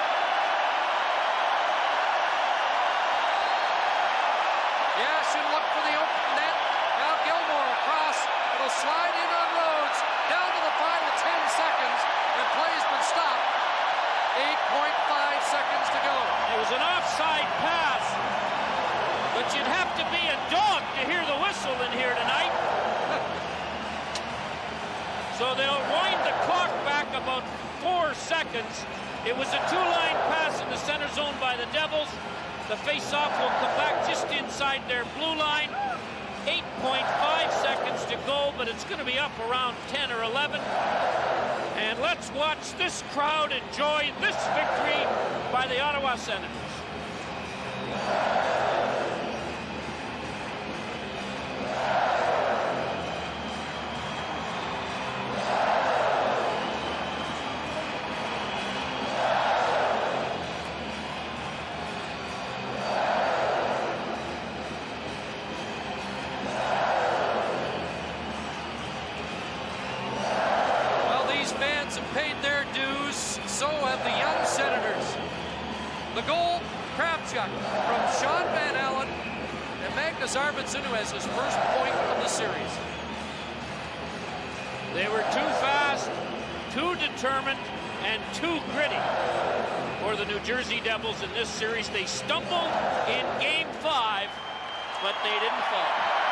Yashin look for the open net. Now Gilmour across. It'll slide in on Rhodes. Down to the final 10 seconds. And play has been stopped. 8.5 seconds to go. It was an offside pass, but you'd have to be a dog to hear the whistle in here tonight. So they'll wind the clock back about 4 seconds. It was a 2-line pass in the center zone by the Devils. The face-off will come back just inside their blue line. 8.5 seconds to go, but it's going to be up around 10 or 11. And let's watch this crowd enjoy this victory by the Ottawa Senators. Have paid their dues, so have the young Senators. The goal, Kravchuk from Sean Van Allen and Magnus Arvidsson, who has his first point of the series. They were too fast, too determined, and too gritty for the New Jersey Devils in this series. They stumbled in Game 5, but they didn't fall.